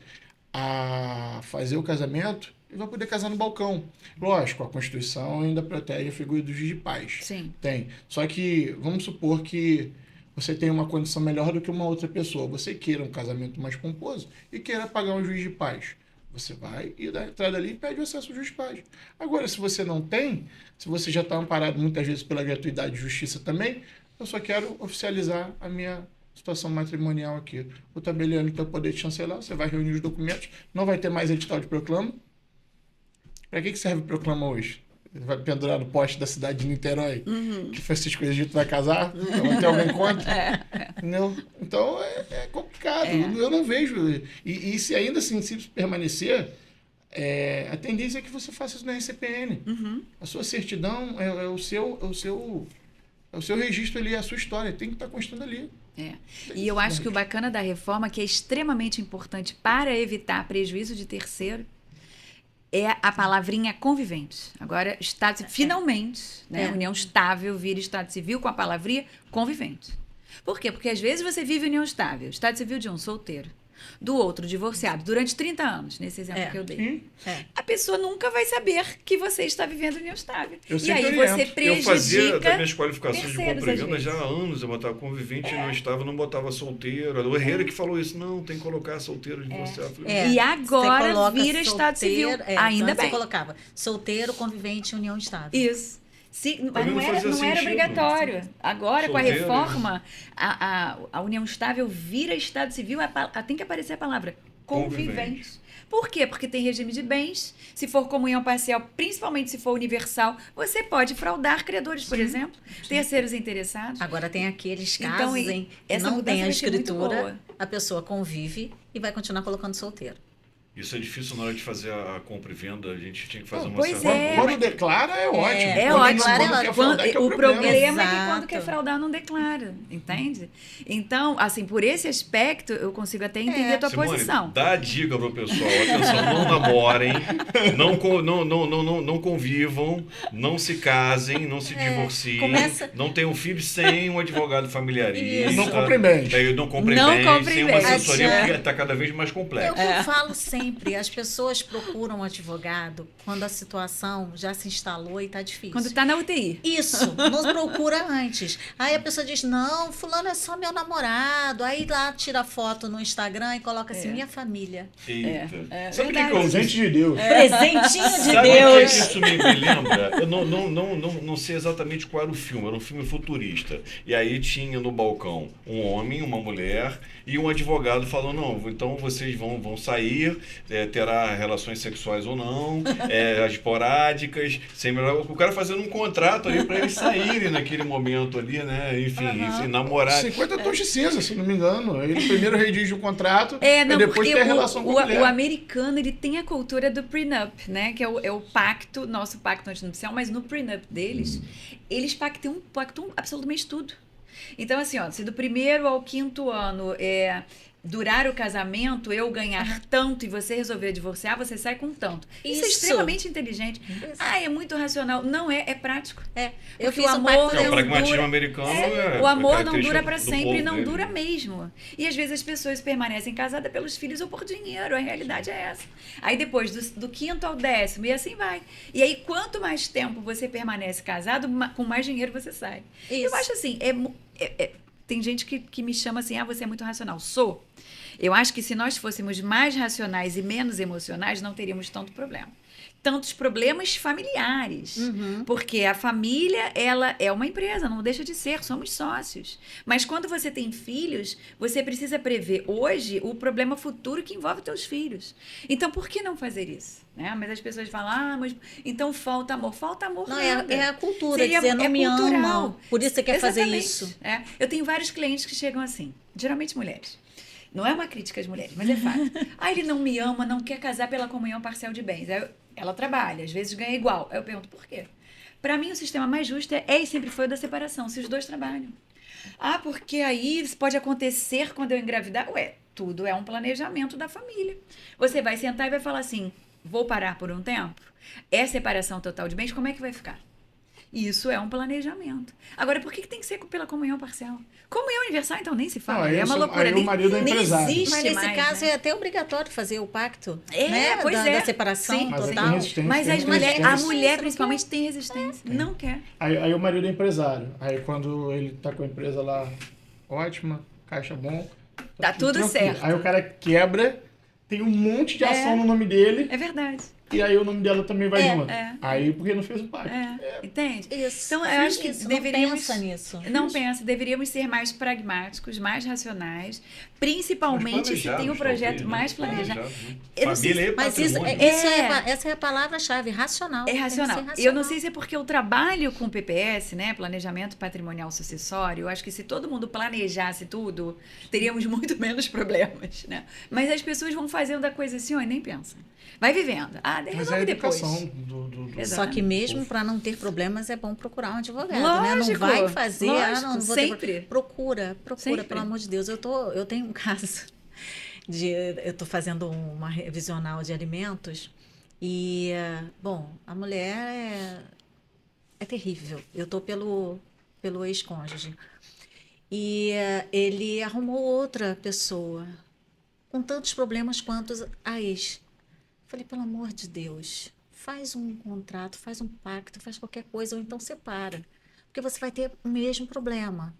a fazer o casamento, ele vai poder casar no balcão. Lógico, a Constituição ainda protege a figura dos juiz de paz. Sim. Tem. Só que, vamos supor que você tem uma condição melhor do que uma outra pessoa. Você queira um casamento mais pomposo e queira pagar um juiz de paz. Você vai e dá entrada ali e pede o acesso ao juiz de paz. Agora, se você não tem, se você já está amparado muitas vezes pela gratuidade de justiça também, eu só quero oficializar a minha situação matrimonial aqui. O tabeliano vai poder te chancelar, você vai reunir os documentos, não vai ter mais edital de proclama. Para que serve o proclama hoje? Vai pendurar no poste da cidade de Niterói, que Francisco Egito vai casar? Então, vai ter alguém contra? Entendeu? Então, é complicado. Eu não vejo. E se ainda assim, se permanecer, a tendência é que você faça isso na RCPN. A sua certidão é o seu registro ali, é a sua história. Tem que estar constando ali. E eu acho que o bacana da reforma, que é extremamente importante para evitar prejuízo de terceiro, é a palavrinha convivente. Agora, Estado finalmente, né, união estável vira Estado civil com a palavrinha convivente. Por quê? Porque às vezes você vive união estável, Estado civil de um solteiro, do outro divorciado, durante 30 anos, nesse exemplo que eu dei. A pessoa nunca vai saber que você está vivendo união estável. E aí você prejudica. Eu fazia das minhas qualificações de terceiros, compra e às venda vezes. já há anos, eu botava convivente e não estava, não botava solteiro. O Herrera que falou isso, não, tem que colocar solteiro divorciado. Eu falei, E agora Você coloca vira Estado civil. Ainda antes bem. Você colocava solteiro, convivente, união estável. Isso. Mas mim não não era fazia sentido. obrigatório. Agora, com a Solteiro, reforma, a união estável vira Estado civil, tem que aparecer a palavra convivente. Por quê? Porque tem regime de bens. Se for comunhão parcial, principalmente se for universal, você pode fraudar credores, por exemplo, terceiros interessados. Agora tem aqueles casos Então, em que essa não mudança tem a vai ser muito escritura, boa. a pessoa convive e vai continuar colocando solteiro. isso é difícil na hora de fazer a compra e venda, a gente tinha que fazer uma pois certa... é. Quando declara, é ótimo. É Quando ótimo. Quando quer fraudar, que é O problema é que Exato. quando quer fraudar, não declara. Entende? Então, assim, por esse aspecto, eu consigo até entender a tua Simone, posição. dá a dica pro pessoal. Atenção, não namorem, não convivam, não se casem, não se divorciem, começa- não tenham filhos sem um advogado familiarista. Isso. Não comprem bens. Não comprem Não bens, comprem sem uma bens. assessoria, É. porque está cada vez mais É o complexo. que eu falo sempre, as pessoas procuram um advogado quando a situação já se instalou e está difícil. Quando tá na UTI. Isso, não procura antes. Aí a pessoa diz, não, fulano é só meu namorado. Aí lá tira foto no Instagram e coloca assim, minha família. Eita. Sabe o que verdade. que eu... Presente de Deus. Presentinho de Sabe o que Deus. isso me lembra? Eu não sei exatamente qual era o filme, era um filme futurista. E aí tinha no balcão um homem, uma mulher e um advogado falando, não, então vocês vão sair, terá relações sexuais ou não, esporádicas, o cara fazendo um contrato ali para eles saírem naquele momento ali, né? Enfim, se namorar. 50 tons de cinza, se não me engano. Ele primeiro redige o contrato, Não, e depois porque tem a relação com a mulher. o americano, ele tem a cultura do prenup, né? Que é o pacto, nosso pacto antinupcial, mas no prenup deles, eles pactam absolutamente tudo. Então, assim, ó, se do 1º ao 5º ano durar o casamento, eu ganhar tanto e você resolver divorciar, você sai com tanto. Isso é Isso. extremamente inteligente. É muito racional. Não é prático. Eu Porque fiz o um amor pacto O não pragmatismo dura. americano O amor não característica dura para do sempre, povo não dele. dura mesmo. E às vezes as pessoas permanecem casadas pelos filhos ou por dinheiro. A realidade é essa. Aí depois, do 5º ao 10º, e assim vai. E aí, quanto mais tempo você permanece casado, com mais dinheiro você sai. Isso. Eu acho assim, tem gente que me chama assim, você é muito racional. Sou. Eu acho que se nós fôssemos mais racionais e menos emocionais, não teríamos tanto problema. Tantos problemas familiares. Porque a família, ela é uma empresa, não deixa de ser, somos sócios. Mas quando você tem filhos, você precisa prever hoje o problema futuro que envolve teus filhos. Então, por que não fazer isso? Né? Mas as pessoas falam, mas então falta amor. Falta amor Não, nada. é a cultura, Seria- dizer não me cultural. ama, por isso você quer fazer Exatamente. isso. Eu tenho vários clientes que chegam assim, geralmente mulheres. Não é uma crítica às mulheres, mas é fato. Ele não me ama, não quer casar pela comunhão parcial de bens. Aí ela trabalha, às vezes ganha igual. Aí eu pergunto, por quê? Para mim, o sistema mais justo e sempre foi o da separação, se os dois trabalham. Porque aí isso pode acontecer quando eu engravidar. Tudo é um planejamento da família. Você vai sentar e vai falar assim, vou parar por um tempo? É separação total de bens, como é que vai ficar? Isso é um planejamento. Agora, por que tem que ser pela comunhão parcial? Comunhão universal, então, nem se fala. Não, aí é uma são- loucura. aí o marido é nem empresário. existe Mas nesse mais, caso né? é até obrigatório fazer o pacto, Pois da separação Sim, Mas aí total. tem resistência, Mas tem as muita mulheres, a resistência. mulher principalmente tem resistência. Não quer. Aí o marido é empresário. Aí quando ele tá com a empresa lá ótima, caixa bom. Tá tudo tranquilo. certo. Aí o cara quebra, tem um monte de ação no nome dele. É verdade. e aí o nome dela também vai junto. é. Aí, porque não fez o pacto. Entende? Isso. Então, eu acho que Isso, deveríamos... Não pensa nisso. Não pensa, deveríamos ser mais pragmáticos, mais racionais, principalmente se tem um projeto mais planejado. Né? Eu não sei Família e Mas isso, patrimônio. essa é a palavra-chave, racional. É Tem que racional. ser racional. Eu não sei se é porque eu trabalho com PPS, né, Planejamento Patrimonial Sucessório, eu acho que se todo mundo planejasse tudo, teríamos muito menos problemas, né? Mas as pessoas vão fazendo a coisa assim, ó, e nem pensam. Vai vivendo. Mas é a Resolve depois. educação do Só que mesmo para não ter problemas é bom procurar um advogado, né? Lógico, Não vai fazer, lógico, não vou ter sempre. Procura, Sempre. pelo amor de Deus. Eu tenho um caso eu estou fazendo uma revisional de alimentos e, bom, a mulher é terrível. Eu estou pelo ex-cônjuge. E ele arrumou outra pessoa com tantos problemas quanto a ex. Falei, pelo amor de Deus, faz um contrato, faz um pacto, faz qualquer coisa, ou então separa. Porque você vai ter o mesmo problema.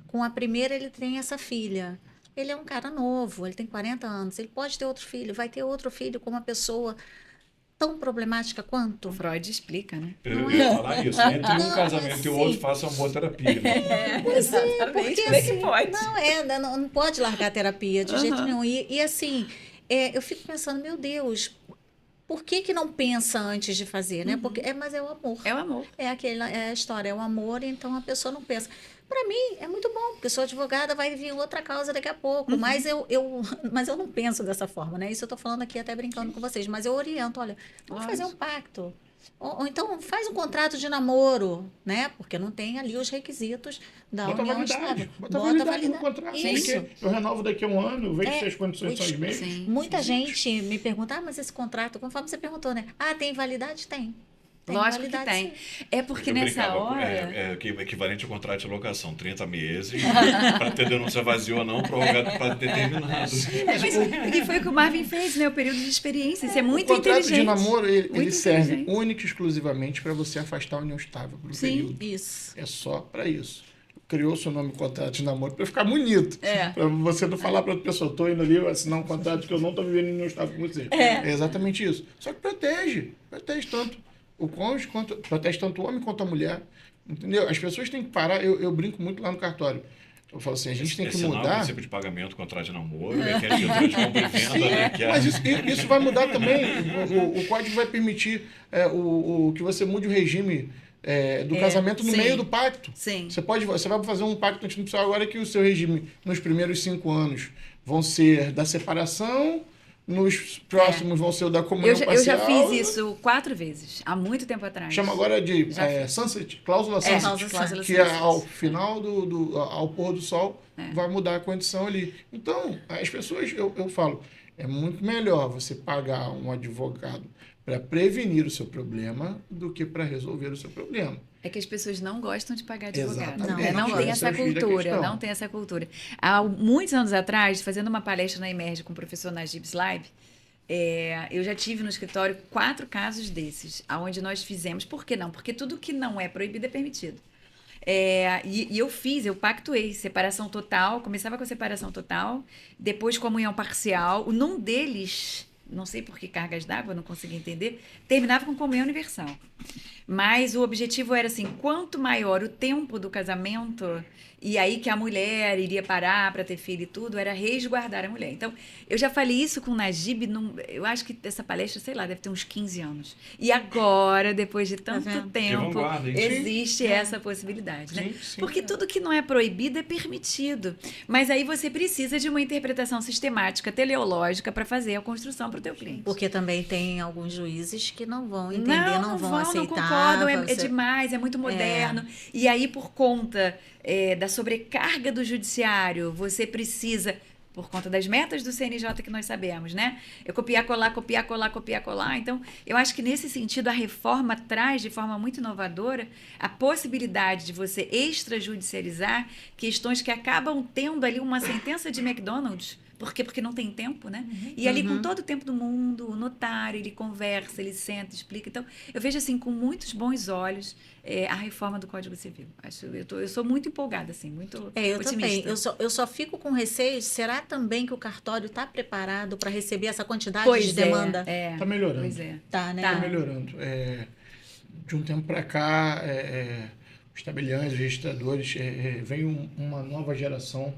Com a primeira, ele tem essa filha. Ele é um cara novo, ele tem 40 anos, ele pode ter outro filho, vai ter outro filho com uma pessoa tão problemática quanto. Freud explica, né? Eu ia falar isso. Entre um Não, casamento e o assim. outro, faça uma boa terapia. Né? Pois é, Exatamente. porque Como é que assim, pode? não pode largar a terapia de jeito nenhum. E assim, eu fico pensando, meu Deus, por que não pensa antes de fazer, né? Porque, mas é o amor. É o amor. É a história, é o amor, então a pessoa não pensa. Para mim é muito bom, porque sou advogada, vai vir outra causa daqui a pouco, mas mas eu não penso dessa forma, né? Isso eu estou falando aqui até brincando com vocês, mas eu oriento, olha, vamos fazer um pacto. Ou então faz um contrato de namoro, né? Porque não tem ali os requisitos da Bota união validade. estável. Bota validade no contrato. Isso. Eu renovo daqui a um ano, vejo se as condições são as mesmas. Sim. Muita gente me pergunta, mas esse contrato, conforme você perguntou, né? Tem validade? Tem. Lógico que validade, tem. sim. É porque Eu nessa brincava, hora... é equivalente ao contrato de locação, 30 meses, para ter denúncia vazia ou não, prorrogado para determinado. E foi o que o Marvin fez, né? O período de experiência. Isso é muito O contrato inteligente. de namoro, ele Muito serve inteligente. única e exclusivamente para você afastar a união estável por um Sim. período. Isso. É só para isso. Criou-se o nome contrato de namoro para ficar bonito. É. Para você não falar para outra pessoa, estou indo ali assinar um contrato que eu não estou vivendo em união estável com você. É exatamente isso. Só que protege tanto o cônjuge, protege tanto o homem quanto a mulher. Entendeu? As pessoas têm que parar. Eu brinco muito lá no cartório. Eu falo assim, a gente tem que Assinar o mudar. princípio de pagamento, contrato de namoro, que é diretor de compra e venda, né? Que é... Mas isso vai mudar também. O código vai permitir que você mude o regime do casamento no sim. meio do pacto. Sim. Você vai fazer um pacto antinupcial agora que o seu regime, nos primeiros 5 anos, vão ser da separação, nos próximos vão ser o da comunhão Eu parcial. já fiz isso 4 vezes, há muito tempo atrás. Chama agora de Já fiz. sunset, cláusula sunset, cláusula que sunset. ao final ao pôr do sol vai mudar a condição ali. Então, as pessoas, eu falo, é muito melhor você pagar um advogado para prevenir o seu problema do que para resolver o seu problema. É que as pessoas não gostam de pagar advogado. Exatamente. Não tem Essa essa é a cultura, questão. não tem essa cultura. Há muitos anos atrás, fazendo uma palestra na Emerge com o professor Najib Slaib, eu já tive no escritório 4 casos desses, onde nós fizemos. Por que não? Porque tudo que não é proibido é permitido. E eu pactuei separação total, começava com a separação total, depois comunhão parcial. Num deles, não sei por que cargas d'água, não consegui entender, terminava com comunhão universal. Mas o objetivo era assim, quanto maior o tempo do casamento, e aí que a mulher iria parar para ter filho e tudo, era resguardar a mulher. Então, eu já falei isso com o Najib, eu acho que essa palestra, sei lá, deve ter uns 15 anos. E agora, depois de tanto vendo? tempo, Que vanguarda, hein? existe essa possibilidade, né? Sim. Porque tudo que não é proibido é permitido. Mas aí você precisa de uma interpretação sistemática, teleológica, para fazer a construção para o teu cliente. Porque também tem alguns juízes que não vão entender, não vão aceitar. Não concordam, é você- demais, é muito moderno. E aí, por conta da sobrecarga do judiciário, você precisa, por conta das metas do CNJ que nós sabemos, né? Copiar, colar, copiar, colar, copiar, colar. Então, eu acho que nesse sentido, a reforma traz, de forma muito inovadora, a possibilidade de você extrajudicializar questões que acabam tendo ali uma sentença de McDonald's Por quê? Porque não tem tempo, né? E ali, com todo o tempo do mundo, o notário, ele conversa, ele senta, explica. Então, eu vejo, assim, com muitos bons olhos a reforma do Código Civil. Eu sou muito empolgada, assim, muito Eu otimista. também. Eu só fico com receio. Será também que o cartório está preparado para receber essa quantidade de demanda? Tá melhorando. Pois é. Tá, né? Tá melhorando. De um tempo para cá, os tabeliães, os registradores, vem uma nova geração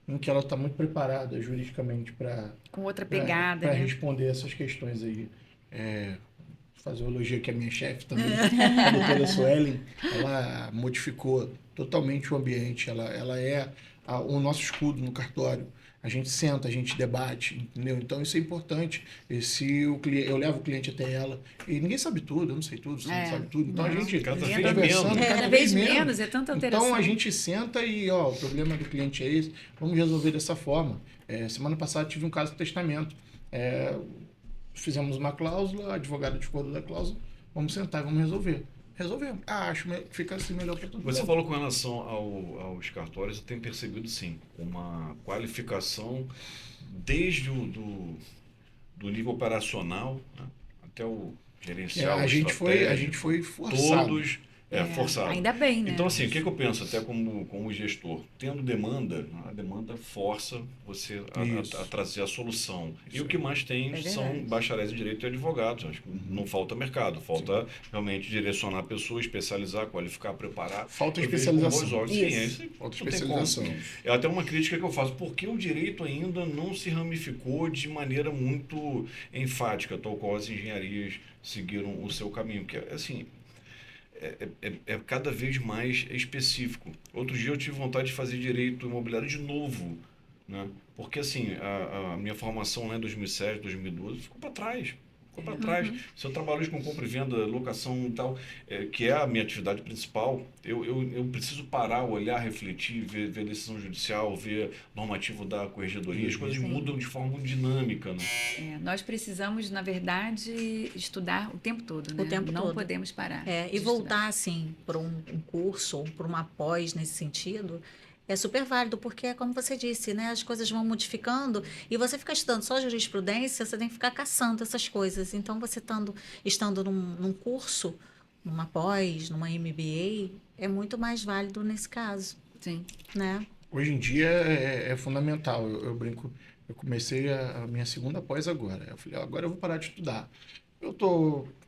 em que ela está muito preparada juridicamente para Com outra pegada, para né? responder essas questões aí. Fazer o elogio aqui à minha chefe também, a doutora Suelen, ela modificou totalmente o ambiente, ela é o nosso escudo no cartório. A gente senta, a gente debate, entendeu? Então isso é importante. Eu levo o cliente até ela, e ninguém sabe tudo, eu não sei tudo, você não sabe tudo. Então a gente Cada vez conversando, menos. Cada vez menos, é tanta alteração. Então a gente senta e, o problema do cliente é esse, vamos resolver dessa forma. Semana passada tive um caso de testamento. Fizemos uma cláusula, a advogada discordou da cláusula, vamos sentar e vamos resolver. Resolvemos. Acho que fica assim melhor para todo mundo. Você falou com relação aos cartórios, eu tenho percebido, sim, uma qualificação desde do nível operacional, né, até o gerencial, a gente foi forçado. todos forçado. Ainda bem, né? Então, assim, o que eu penso, até como gestor? Tendo demanda, a demanda força você a trazer a solução. E o que mais tem são bacharéis em direito e advogados. Acho que não falta mercado, falta realmente direcionar pessoas, especializar, qualificar, preparar. Falta especialização. Falta especialização. É até uma crítica que eu faço. Por que o direito ainda não se ramificou de maneira muito enfática, tal qual as engenharias seguiram o seu caminho? Porque, assim, é cada vez mais específico. Outro dia eu tive vontade de fazer direito imobiliário de novo, né? Porque, assim, a minha formação lá em 2007, 2012 ficou para trás. Se eu trabalho hoje com compra e venda, locação e tal, que é a minha atividade principal, eu preciso parar, olhar, refletir, ver decisão judicial, ver normativo da corregedoria. As coisas mudam de forma muito dinâmica, né? Nós precisamos, na verdade, estudar o tempo todo, né? O tempo não todo. podemos parar. E voltar, assim, para um curso ou para uma pós nesse sentido, é super válido, porque é como você disse, né? As coisas vão modificando e você fica estudando só jurisprudência, você tem que ficar caçando essas coisas. Então, você estando num curso, numa pós, numa MBA, é muito mais válido nesse caso. Sim. Né? Hoje em dia é fundamental. Eu brinco, eu comecei a minha segunda pós agora. Eu falei, agora eu vou parar de estudar.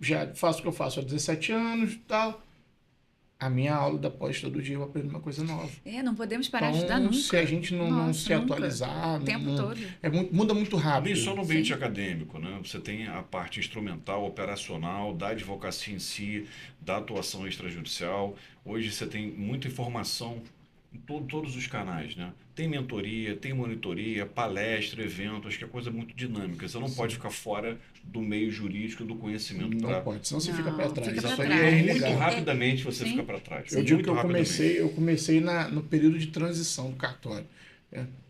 Já faço o que eu faço há 17 anos e tal. A minha aula da pós, todo dia eu aprendo uma coisa nova. Não podemos parar de estudar nunca. Se a gente não se atualizar... O tempo todo. Muda muito rápido. Nem só no ambiente acadêmico, né? Você tem a parte instrumental, operacional, da advocacia em si, da atuação extrajudicial. Hoje você tem muita informação em todos os canais, né? Tem mentoria, tem monitoria, palestra, evento, acho que é coisa muito dinâmica. Você não pode ficar fora do meio jurídico, do conhecimento. Não pode, senão você fica para trás. Fica pra Isso aí trás. é Muito inegável. rapidamente você fica para trás. Eu digo que Muito eu comecei no período de transição do cartório.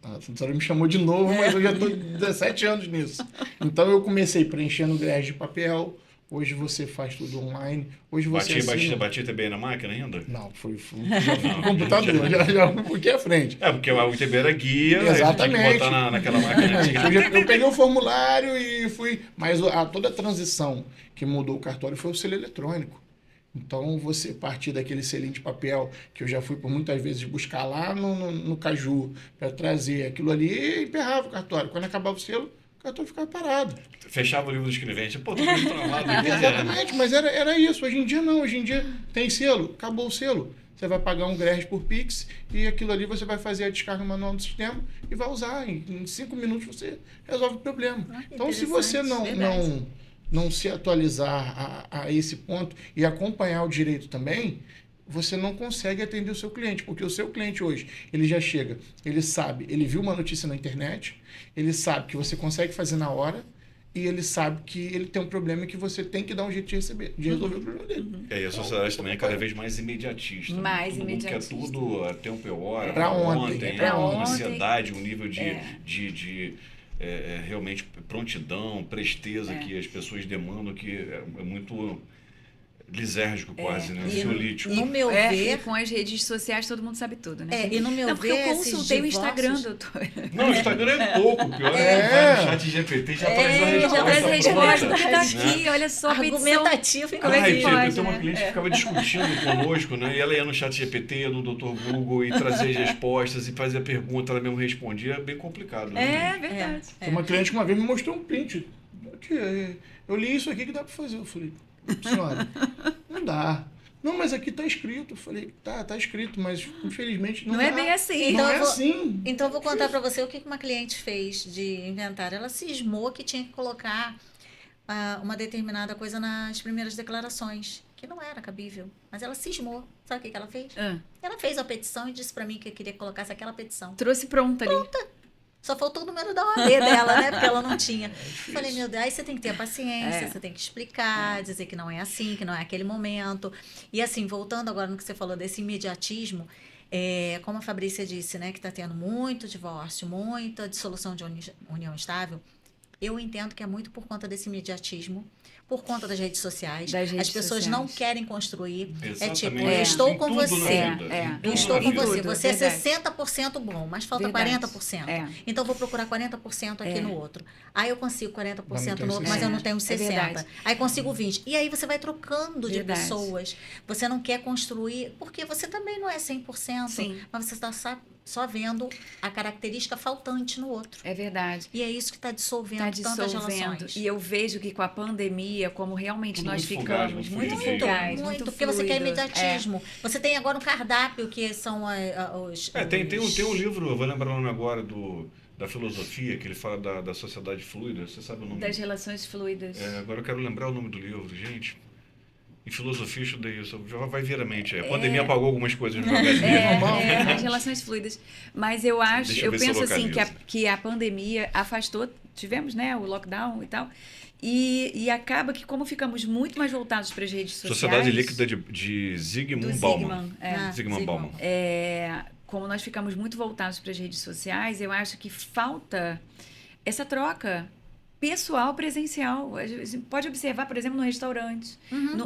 A senhora me chamou de novo, mas eu já estou 17 anos nisso. Então eu comecei preenchendo grade de papel. Hoje você faz tudo online. Hoje você Batia TBI na máquina ainda? Não, já fui no computador, já fui um pouquinho à frente. Porque o ITB era guia, exatamente. Tinha que botar naquela máquina antiga. Eu peguei o formulário e fui... Mas toda a transição que mudou o cartório foi o selo eletrônico. Então, você partir daquele selinho de papel que eu já fui por muitas vezes buscar lá no Caju para trazer aquilo ali e emperrava o cartório. Quando acabava o selo, o cartório ficava parado. Fechava o livro do escrevente. Tô muito travado. Exatamente, mas era isso. Hoje em dia não. Hoje em dia tem selo, acabou o selo. Você vai pagar um GRES por Pix e aquilo ali você vai fazer a descarga manual do sistema e vai usar. Em 5 minutos você resolve o problema. Então, se você não se atualizar a esse ponto e acompanhar o direito também, você não consegue atender o seu cliente, porque o seu cliente hoje, ele já chega, ele sabe, ele viu uma notícia na internet, ele sabe que você consegue fazer na hora e ele sabe que ele tem um problema que você tem que dar um jeito de resolver o problema dele. E a sociedade também é cada vez mais imediatista. Mais Todo imediatista. mundo quer tudo a tempo e hora, Pra ontem. Uma ansiedade, um nível de realmente prontidão, presteza que as pessoas demandam, que é muito lisérgico quase, né? E Ansiolítico. no meu E ver, com as redes sociais todo mundo sabe tudo, né? e no meu Não, porque ver, eu esses consultei o Instagram, divórcios- doutor. Não, o Instagram é pouco. Pior é que vai no chat GPT já traz a resposta. Já traz a resposta pronta, que tá né? aqui, olha só, a petição. argumentativo, Como é que inclusive. pode, Eu tenho uma né? cliente que ficava discutindo conosco, né? E ela ia no chat GPT, no Dr. Google, e trazia as respostas e fazia pergunta, ela mesmo respondia. É bem complicado, né? É verdade. Tem uma cliente que uma vez me mostrou um print. Aqui, eu li isso aqui que dá para fazer. Eu falei, senhora, não dá. Não, mas aqui tá escrito. Eu falei, tá escrito, mas infelizmente não Não dá. é bem assim. Então Não eu é vou- assim. Então, eu vou contar para você o que uma cliente fez de inventário. Ela cismou que tinha que colocar uma determinada coisa nas primeiras declarações, que não era cabível. Mas ela cismou. Sabe o que ela fez? Ah, Ela fez a petição e disse para mim que queria que colocasse aquela petição. trouxe pronta ali. Só faltou o número da OAB dela, né? Porque ela não tinha. Falei, meu Deus, aí você tem que ter a paciência, você tem que explicar, dizer que não é assim, que não é aquele momento. E assim, voltando agora no que você falou desse imediatismo, como a Fabrícia disse, né? Que está tendo muito divórcio, muita dissolução de união estável. Eu entendo que é muito por conta desse imediatismo, por conta das redes sociais. Das redes As pessoas sociais. não querem construir. Exatamente. É tipo, eu estou Em com tudo na você. vida, É, em eu tudo Eu estou na com vida. você. Tudo, Você é verdade. 60% bom, mas falta Verdade. 40%. É. Então, eu vou procurar 40% aqui É. no outro. Aí eu consigo 40% Vai no ter outro, mas eu não 60. tenho É 60%. verdade. Aí consigo 20%. E aí você vai trocando de Verdade. pessoas. Você não quer construir, porque você também não é 100%. Sim. Mas você está só vendo a característica faltante no outro. É verdade. E é isso que está dissolvendo Está tantas dissolvendo. relações. E eu vejo que com a pandemia, como realmente Tudo nós muito fugaz, ficamos muito muito fugaz. fugaz, Muito, muito porque você quer fluido. imediatismo. Você tem agora um cardápio que são os. Tem um livro, eu vou lembrar o nome agora, da filosofia, que ele fala da sociedade fluida. Você sabe o nome? Das relações fluidas. Agora eu quero lembrar o nome do livro, gente. Em filosofia eu estudei isso, já vai vir à mente. A pandemia apagou algumas coisas no meu HD. As relações fluidas. Mas eu acho, Deixa eu eu ver se eu penso assim localizo. que a pandemia afastou, tivemos, né, o lockdown e tal. E acaba que como ficamos muito mais voltados para as redes sociais. Sociedade Líquida de Zygmunt do Bauman. Zygmunt, Zygmunt Bauman. como nós ficamos muito voltados para as redes sociais, eu acho que falta essa troca pessoal presencial. A gente pode observar, por exemplo, no restaurante.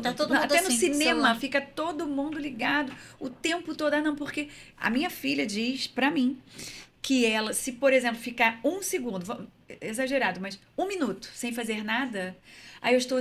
Tá todo mundo até no assim, cinema, celular. fica todo mundo ligado o tempo todo. Ah, não, porque a minha filha diz para mim que ela, se, por exemplo, ficar um segundo, exagerado, mas um minuto sem fazer nada, aí eu estou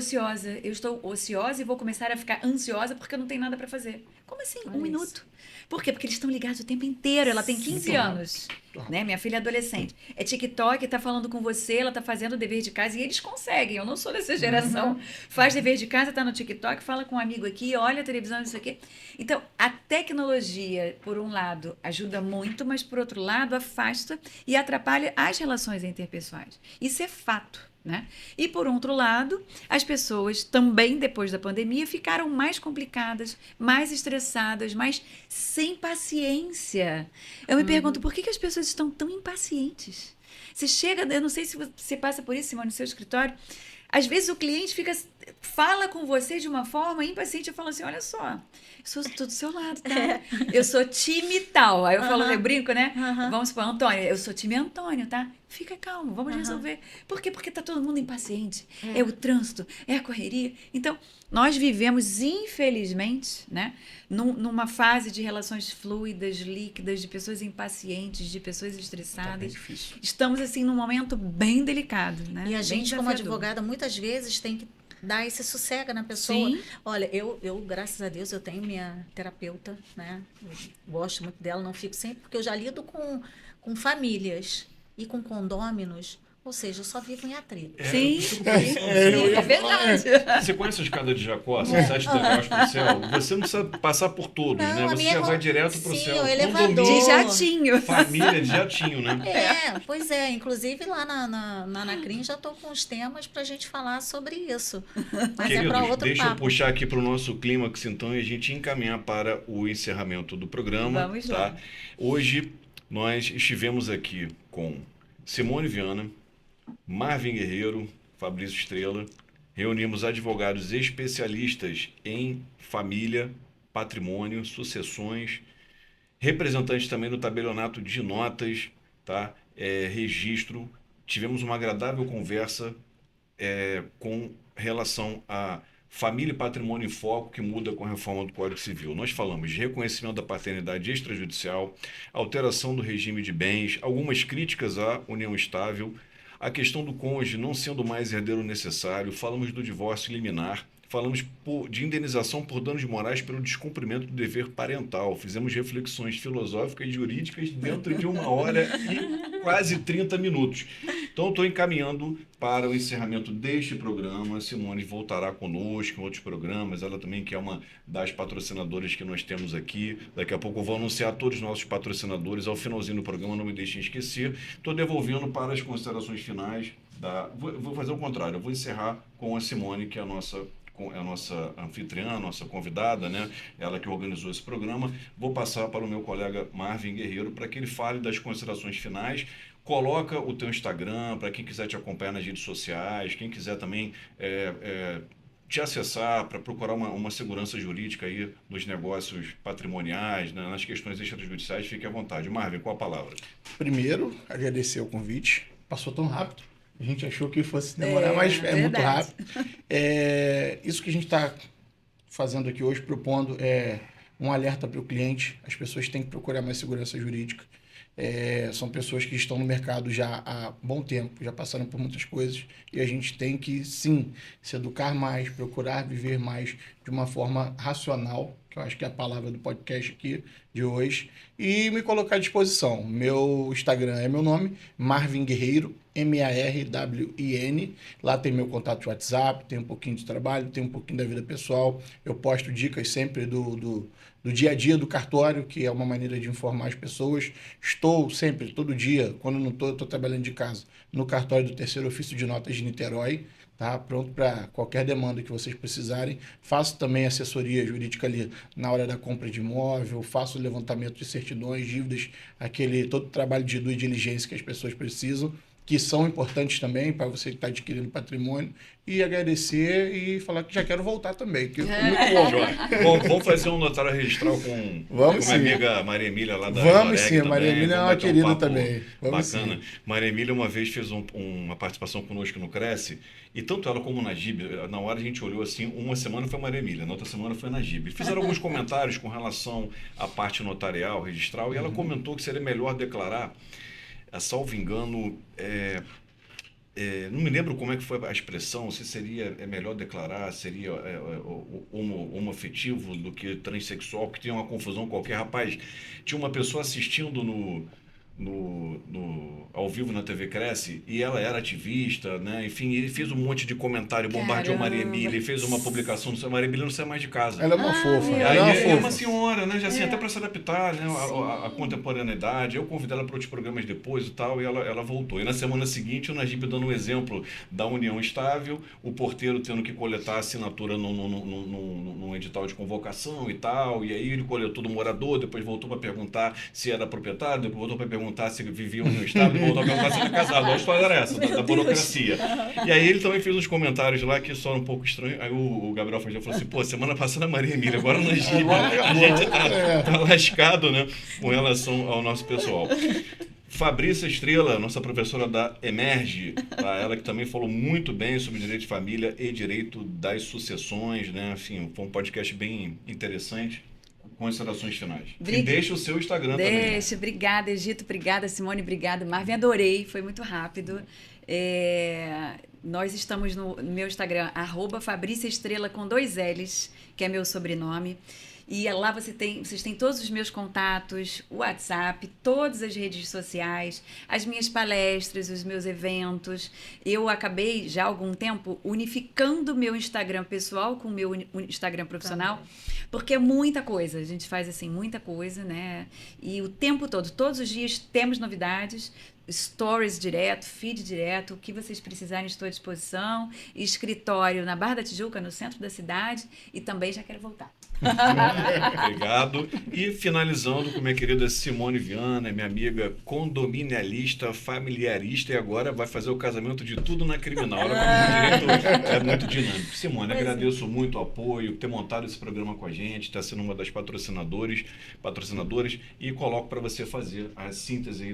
ociosa e vou começar a ficar ansiosa porque eu não tenho nada para fazer. Como assim? Olha Um minuto? Por quê? Porque eles estão ligados o tempo inteiro. Ela tem 15 anos, né? Minha filha é adolescente. É TikTok, tá falando com você, ela tá fazendo o dever de casa e eles conseguem. Eu não sou dessa geração. Faz dever de casa, tá no TikTok, fala com um amigo aqui, olha a televisão, isso aqui. Então, a tecnologia, por um lado, ajuda muito, mas por outro lado, afasta e atrapalha as relações interpessoais. Isso é fato. Né? E, por outro lado, as pessoas também, depois da pandemia, ficaram mais complicadas, mais estressadas, mais sem paciência. Eu me pergunto, por que as pessoas estão tão impacientes? Você chega, eu não sei se você passa por isso, Simone, no seu escritório, às vezes o cliente fala com você de uma forma impaciente, eu falo assim, olha só, eu estou do seu lado, tá? Eu sou time tal. Aí eu falo, eu brinco, né? Vamos supor, Antônio, eu sou time Antônio, tá? Fica calmo, vamos resolver. Por quê? Porque tá todo mundo impaciente. É o trânsito, é a correria. Então, nós vivemos, infelizmente, né? Numa fase de relações fluidas, líquidas, de pessoas impacientes, de pessoas Tá bem estressadas. difícil. Estamos, assim, num momento bem delicado, né? E a Bem gente, como desafiador. advogada, muitas vezes tem que dar esse sossego na pessoa. Sim. Olha, eu, graças a Deus, eu tenho minha terapeuta, né? Eu gosto muito dela, não fico sempre, porque eu já lido com famílias e com condôminos, ou seja, eu só vivo em atrito. Sim, eu ia é verdade. Você conhece a escada de Jacó, são 7 degraus para o céu? Você não precisa passar por todos, Não, né? a Você minha já vai irmã- direto para o sim, céu. o elevador. Condomínio, De jatinho. família de jatinho, né? Pois é. Inclusive lá na Anacrim já estou com os temas para a gente falar sobre isso. Mas é para Queridos, outro deixa eu papo. puxar aqui para o nosso clímax, então, e a gente encaminhar para o encerramento do programa. Vamos tá? lá. Hoje nós estivemos aqui com Simone Viana, Marvin Guerreiro, Fabrício Estrela. Reunimos advogados especialistas em família, patrimônio, sucessões, representantes também do tabelionato de notas, tá? Registro. Tivemos uma agradável conversa com relação a Família e Patrimônio em Foco, que muda com a reforma do Código Civil. Nós falamos de reconhecimento da paternidade extrajudicial, alteração do regime de bens, algumas críticas à união estável, a questão do cônjuge não sendo mais herdeiro necessário, falamos do divórcio liminar, falamos de indenização por danos morais pelo descumprimento do dever parental. Fizemos reflexões filosóficas e jurídicas dentro de 1h e quase 30 minutos. Então, estou encaminhando para o encerramento deste programa. Simone voltará conosco em outros programas. Ela também que é uma das patrocinadoras que nós temos aqui. Daqui a pouco eu vou anunciar todos os nossos patrocinadores. Ao finalzinho do programa, não me deixem esquecer. Estou devolvendo para as considerações finais. Vou fazer o contrário. Eu vou encerrar com a Simone, que é a nossa anfitriã, a nossa convidada, né? Ela que organizou esse programa. Vou passar para o meu colega Marvin Guerreiro para que ele fale das considerações finais. Coloca o teu Instagram para quem quiser te acompanhar nas redes sociais, quem quiser também te acessar para procurar uma segurança jurídica aí nos negócios patrimoniais, né? Nas questões extrajudiciais, fique à vontade. Marvin, qual a palavra? Primeiro, agradecer o convite. Passou tão rápido. A gente achou que fosse demorar, mas é muito rápido. Isso que a gente está fazendo aqui hoje, propondo um alerta para o cliente. As pessoas têm que procurar mais segurança jurídica. São pessoas que estão no mercado já há bom tempo, já passaram por muitas coisas, e a gente tem que, sim, se educar mais, procurar viver mais de uma forma racional, que eu acho que é a palavra do podcast aqui de hoje, e me colocar à disposição. Meu Instagram é meu nome, Marvin Guerreiro, MARWIN. Lá tem meu contato de WhatsApp, tem um pouquinho de trabalho, tem um pouquinho da vida pessoal. Eu posto dicas sempre do dia a dia do cartório, que é uma maneira de informar as pessoas. Estou sempre, todo dia, quando não estou, eu estou trabalhando de casa, no cartório do Terceiro Ofício de Notas de Niterói, tá? Pronto para qualquer demanda que vocês precisarem. Faço também assessoria jurídica ali na hora da compra de imóvel, faço levantamento de certidões, dívidas, todo o trabalho de due diligência que as pessoas precisam, que são importantes também para você que está adquirindo patrimônio, e agradecer e falar que já quero voltar também, que foi muito bom. Bom, vamos fazer um notário registral com minha amiga Maria Emília lá da Vamos Loreg sim, a também. Maria Emília é uma querida também. Vamos Bacana. Sim. Maria Emília uma vez fez uma participação conosco no Cresce, e tanto ela como o Najib, na hora a gente olhou assim, uma semana foi Maria Emília, na outra semana foi Najib. Fizeram alguns comentários com relação à parte notarial, registral, e ela comentou que seria melhor declarar, salvo engano, não me lembro como é que foi a expressão, se seria melhor declarar, seria homoafetivo do que transexual, que tinha uma confusão qualquer. Rapaz, tinha uma pessoa assistindo ao vivo na TV Cresce, e ela era ativista, né? Enfim, ele fez um monte de comentário, bombardeou Maria Emília, fez uma publicação do Maria Emília não sai mais de casa. Ela é uma fofa. É uma senhora, né? Já assim, até para se adaptar, né? A contemporaneidade. Eu convidei ela para outros programas depois e tal, e ela voltou. E na semana seguinte, o Najib dando um exemplo da união estável, o porteiro tendo que coletar a assinatura num edital de convocação e tal, e aí ele coletou do morador, depois voltou para perguntar se era proprietário, depois voltou para perguntar se viviam no estado, voltou a perguntar se era casado. A história era essa, da burocracia. E aí ele também fez uns comentários lá que só um pouco estranho. Aí o Gabriel falou assim, pô, semana passada a Maria Emília, agora na Giba. A gente tá lascado, né, com relação ao nosso pessoal. Fabrícia Estrela, nossa professora da Emerge, tá? Ela que também falou muito bem sobre direito de família e direito das sucessões, né? Enfim, foi um podcast bem interessante. Considerações finais. E deixa o seu Instagram também. Deixa, obrigada, Egito, obrigada, Simone, obrigada, Marvin, adorei, foi muito rápido. Nós estamos no meu Instagram, @FabríciaEstrela com 2 L's, que é meu sobrenome. E lá vocês têm todos os meus contatos, o WhatsApp, todas as redes sociais, as minhas palestras, os meus eventos. Eu acabei, já há algum tempo, unificando o meu Instagram pessoal com o meu Instagram profissional, porque é muita coisa. A gente faz, assim, muita coisa, né? E o tempo todo, todos os dias temos novidades, stories direto, feed direto, o que vocês precisarem, estou à disposição. Escritório na Barra da Tijuca, no centro da cidade, e também já quero voltar. Obrigado. E finalizando com minha querida Simone Viana, minha amiga condominialista, familiarista, e agora vai fazer o casamento de tudo na criminal. Ela, como direito, é muito dinâmico. Simone, agradeço muito o apoio, ter montado esse programa com a gente, está sendo uma das patrocinadoras, e coloco para você fazer a síntese aí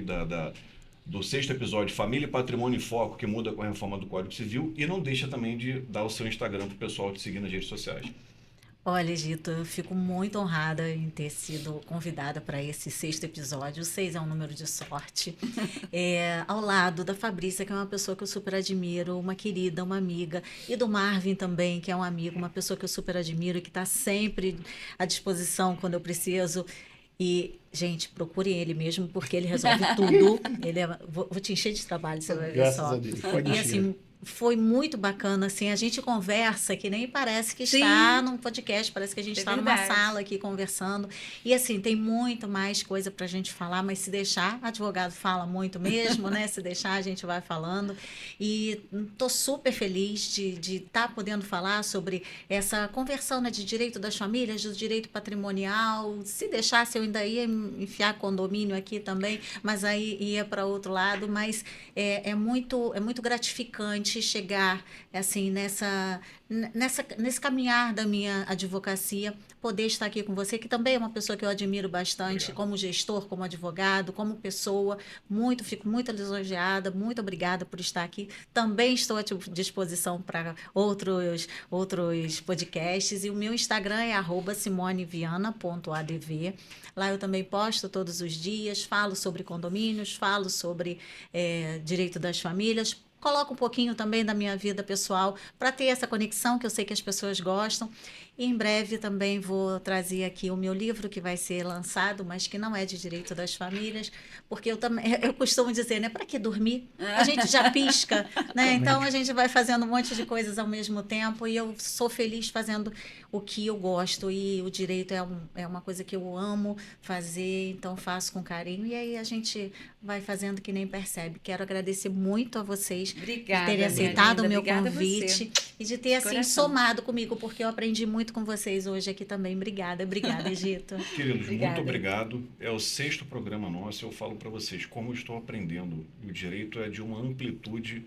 do 6º episódio Família e Patrimônio em Foco, que muda com a reforma do Código Civil, e não deixa também de dar o seu Instagram para o pessoal te seguir nas redes sociais. Olha, Gito, eu fico muito honrada em ter sido convidada para esse 6º episódio. O 6 é um número de sorte. Ao lado da Fabrícia, que é uma pessoa que eu super admiro, uma querida, uma amiga, e do Marvin também, que é um amigo, uma pessoa que eu super admiro e que está sempre à disposição quando eu preciso. E, gente, procurem ele mesmo, porque ele resolve tudo. Vou te encher de trabalho, você vai ver Graças só. a Deus. Pode E encher. assim, foi muito bacana, assim, a gente conversa que nem parece que Sim. está num podcast, parece que a gente É está numa verdade. sala aqui conversando. E assim, tem muito mais coisa para a gente falar, mas se deixar, advogado fala muito mesmo, né? Se deixar, a gente vai falando. E estou super feliz de estar podendo falar sobre essa conversão, né, de direito das famílias, do direito patrimonial. Se deixasse, eu ainda ia enfiar condomínio aqui também, mas aí ia para outro lado. Mas é muito gratificante chegar assim nesse caminhar da minha advocacia, poder estar aqui com você, que também é uma pessoa que eu admiro bastante. Obrigado. Como gestor, como advogado, como pessoa. Fico muito lisonjeada, muito obrigada por estar aqui. Também estou à disposição para outros podcasts, e o meu Instagram é @simoneviana.adv. Lá eu também posto todos os dias, falo sobre condomínios, falo sobre direito das famílias. Coloco um pouquinho também da minha vida pessoal para ter essa conexão, que eu sei que as pessoas gostam. E em breve também vou trazer aqui o meu livro, que vai ser lançado, mas que não é de direito das famílias, porque eu costumo dizer, né, para que dormir? A gente já pisca, né? Então a gente vai fazendo um monte de coisas ao mesmo tempo, e eu sou feliz fazendo o que eu gosto, e o direito é uma coisa que eu amo fazer, então faço com carinho, e aí a gente vai fazendo que nem percebe. Quero agradecer muito a vocês Obrigada, por terem minha aceitado linda. o meu Obrigada a convite você. e de ter De assim coração. somado comigo, porque eu aprendi muito com vocês hoje aqui também. Obrigada, Egito. Queridos, Obrigada. muito obrigado. É o 6º programa nosso. Eu falo para vocês como eu estou aprendendo. E o direito é de uma amplitude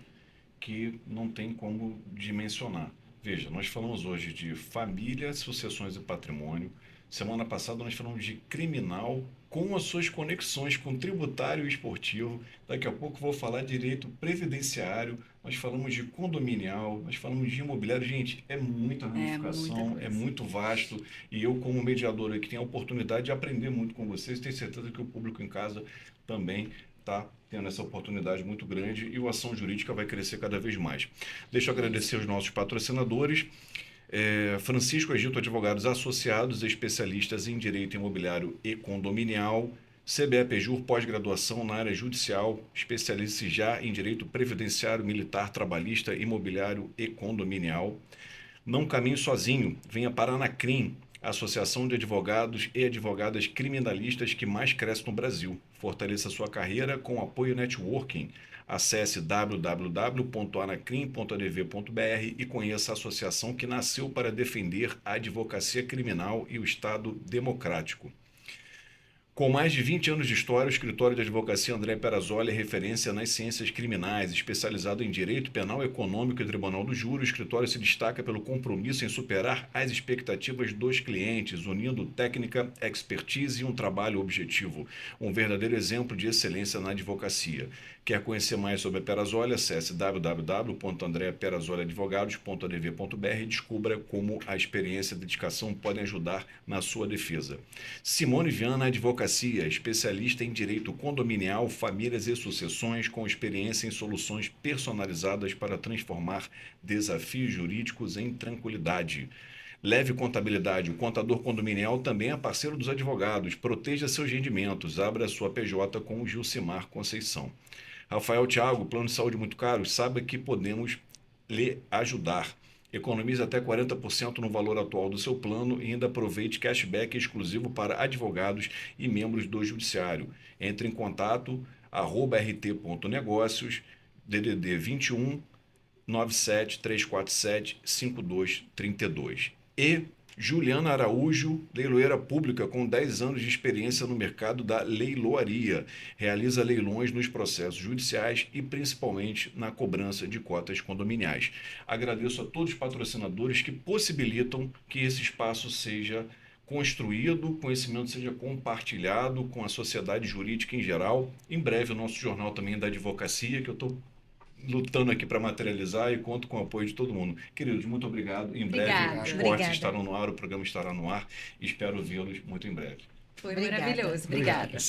que não tem como dimensionar. Veja, nós falamos hoje de família, sucessões e patrimônio. Semana passada nós falamos de criminal com as suas conexões com tributário e esportivo. Daqui a pouco vou falar de direito previdenciário. Nós falamos de condominial, nós falamos de imobiliário. Gente, é muita ramificação, muita é coisa. muito vasto. E eu, como mediador aqui, tenho a oportunidade de aprender muito com vocês. Tenho certeza que o público em casa também está tendo essa oportunidade muito grande, e o Ação Jurídica vai crescer cada vez mais. Deixa eu agradecer aos nossos patrocinadores. Francisco Egito Advogados Associados, especialistas em direito imobiliário e condominial. CBE Pejur, pós-graduação na área judicial, especialize-se já em direito previdenciário, militar, trabalhista, imobiliário e condominial. Não caminhe sozinho, venha para a Anacrim, a Associação de Advogados e Advogadas Criminalistas que mais cresce no Brasil. Fortaleça sua carreira com apoio networking. Acesse www.anacrim.adv.br e conheça a associação que nasceu para defender a advocacia criminal e o Estado democrático. Com mais de 20 anos de história, o escritório de advocacia André Perazzoli é referência nas ciências criminais. Especializado em direito penal, econômico e tribunal do júri, o escritório se destaca pelo compromisso em superar as expectativas dos clientes, unindo técnica, expertise e um trabalho objetivo. Um verdadeiro exemplo de excelência na advocacia. Quer conhecer mais sobre a Perazzoli? Acesse www.andreaperazzoliadvogados.adv.br e descubra como a experiência e a dedicação podem ajudar na sua defesa. Simone Viana Advocacia, especialista em direito condominial, famílias e sucessões, com experiência em soluções personalizadas para transformar desafios jurídicos em tranquilidade. Leve Contabilidade, o contador condominial também é parceiro dos advogados. Proteja seus rendimentos. Abra sua PJ com o Gilcimar Conceição. Rafael Thiago, plano de saúde muito caro, saiba que podemos lhe ajudar. Economize até 40% no valor atual do seu plano e ainda aproveite cashback exclusivo para advogados e membros do judiciário. Entre em contato @rt.negócios, DDD 21 97 347 5232. E Juliana Araújo, leiloeira pública com 10 anos de experiência no mercado da leiloaria. Realiza leilões nos processos judiciais e principalmente na cobrança de cotas condominiais. Agradeço a todos os patrocinadores que possibilitam que esse espaço seja construído, o conhecimento seja compartilhado com a sociedade jurídica em geral. Em breve o nosso jornal também da advocacia, que eu estou lutando aqui para materializar e conto com o apoio de todo mundo. Queridos, muito obrigado. Em breve os cortes estarão no ar, o programa estará no ar. Espero vê-los muito em breve. Foi maravilhoso. Obrigada.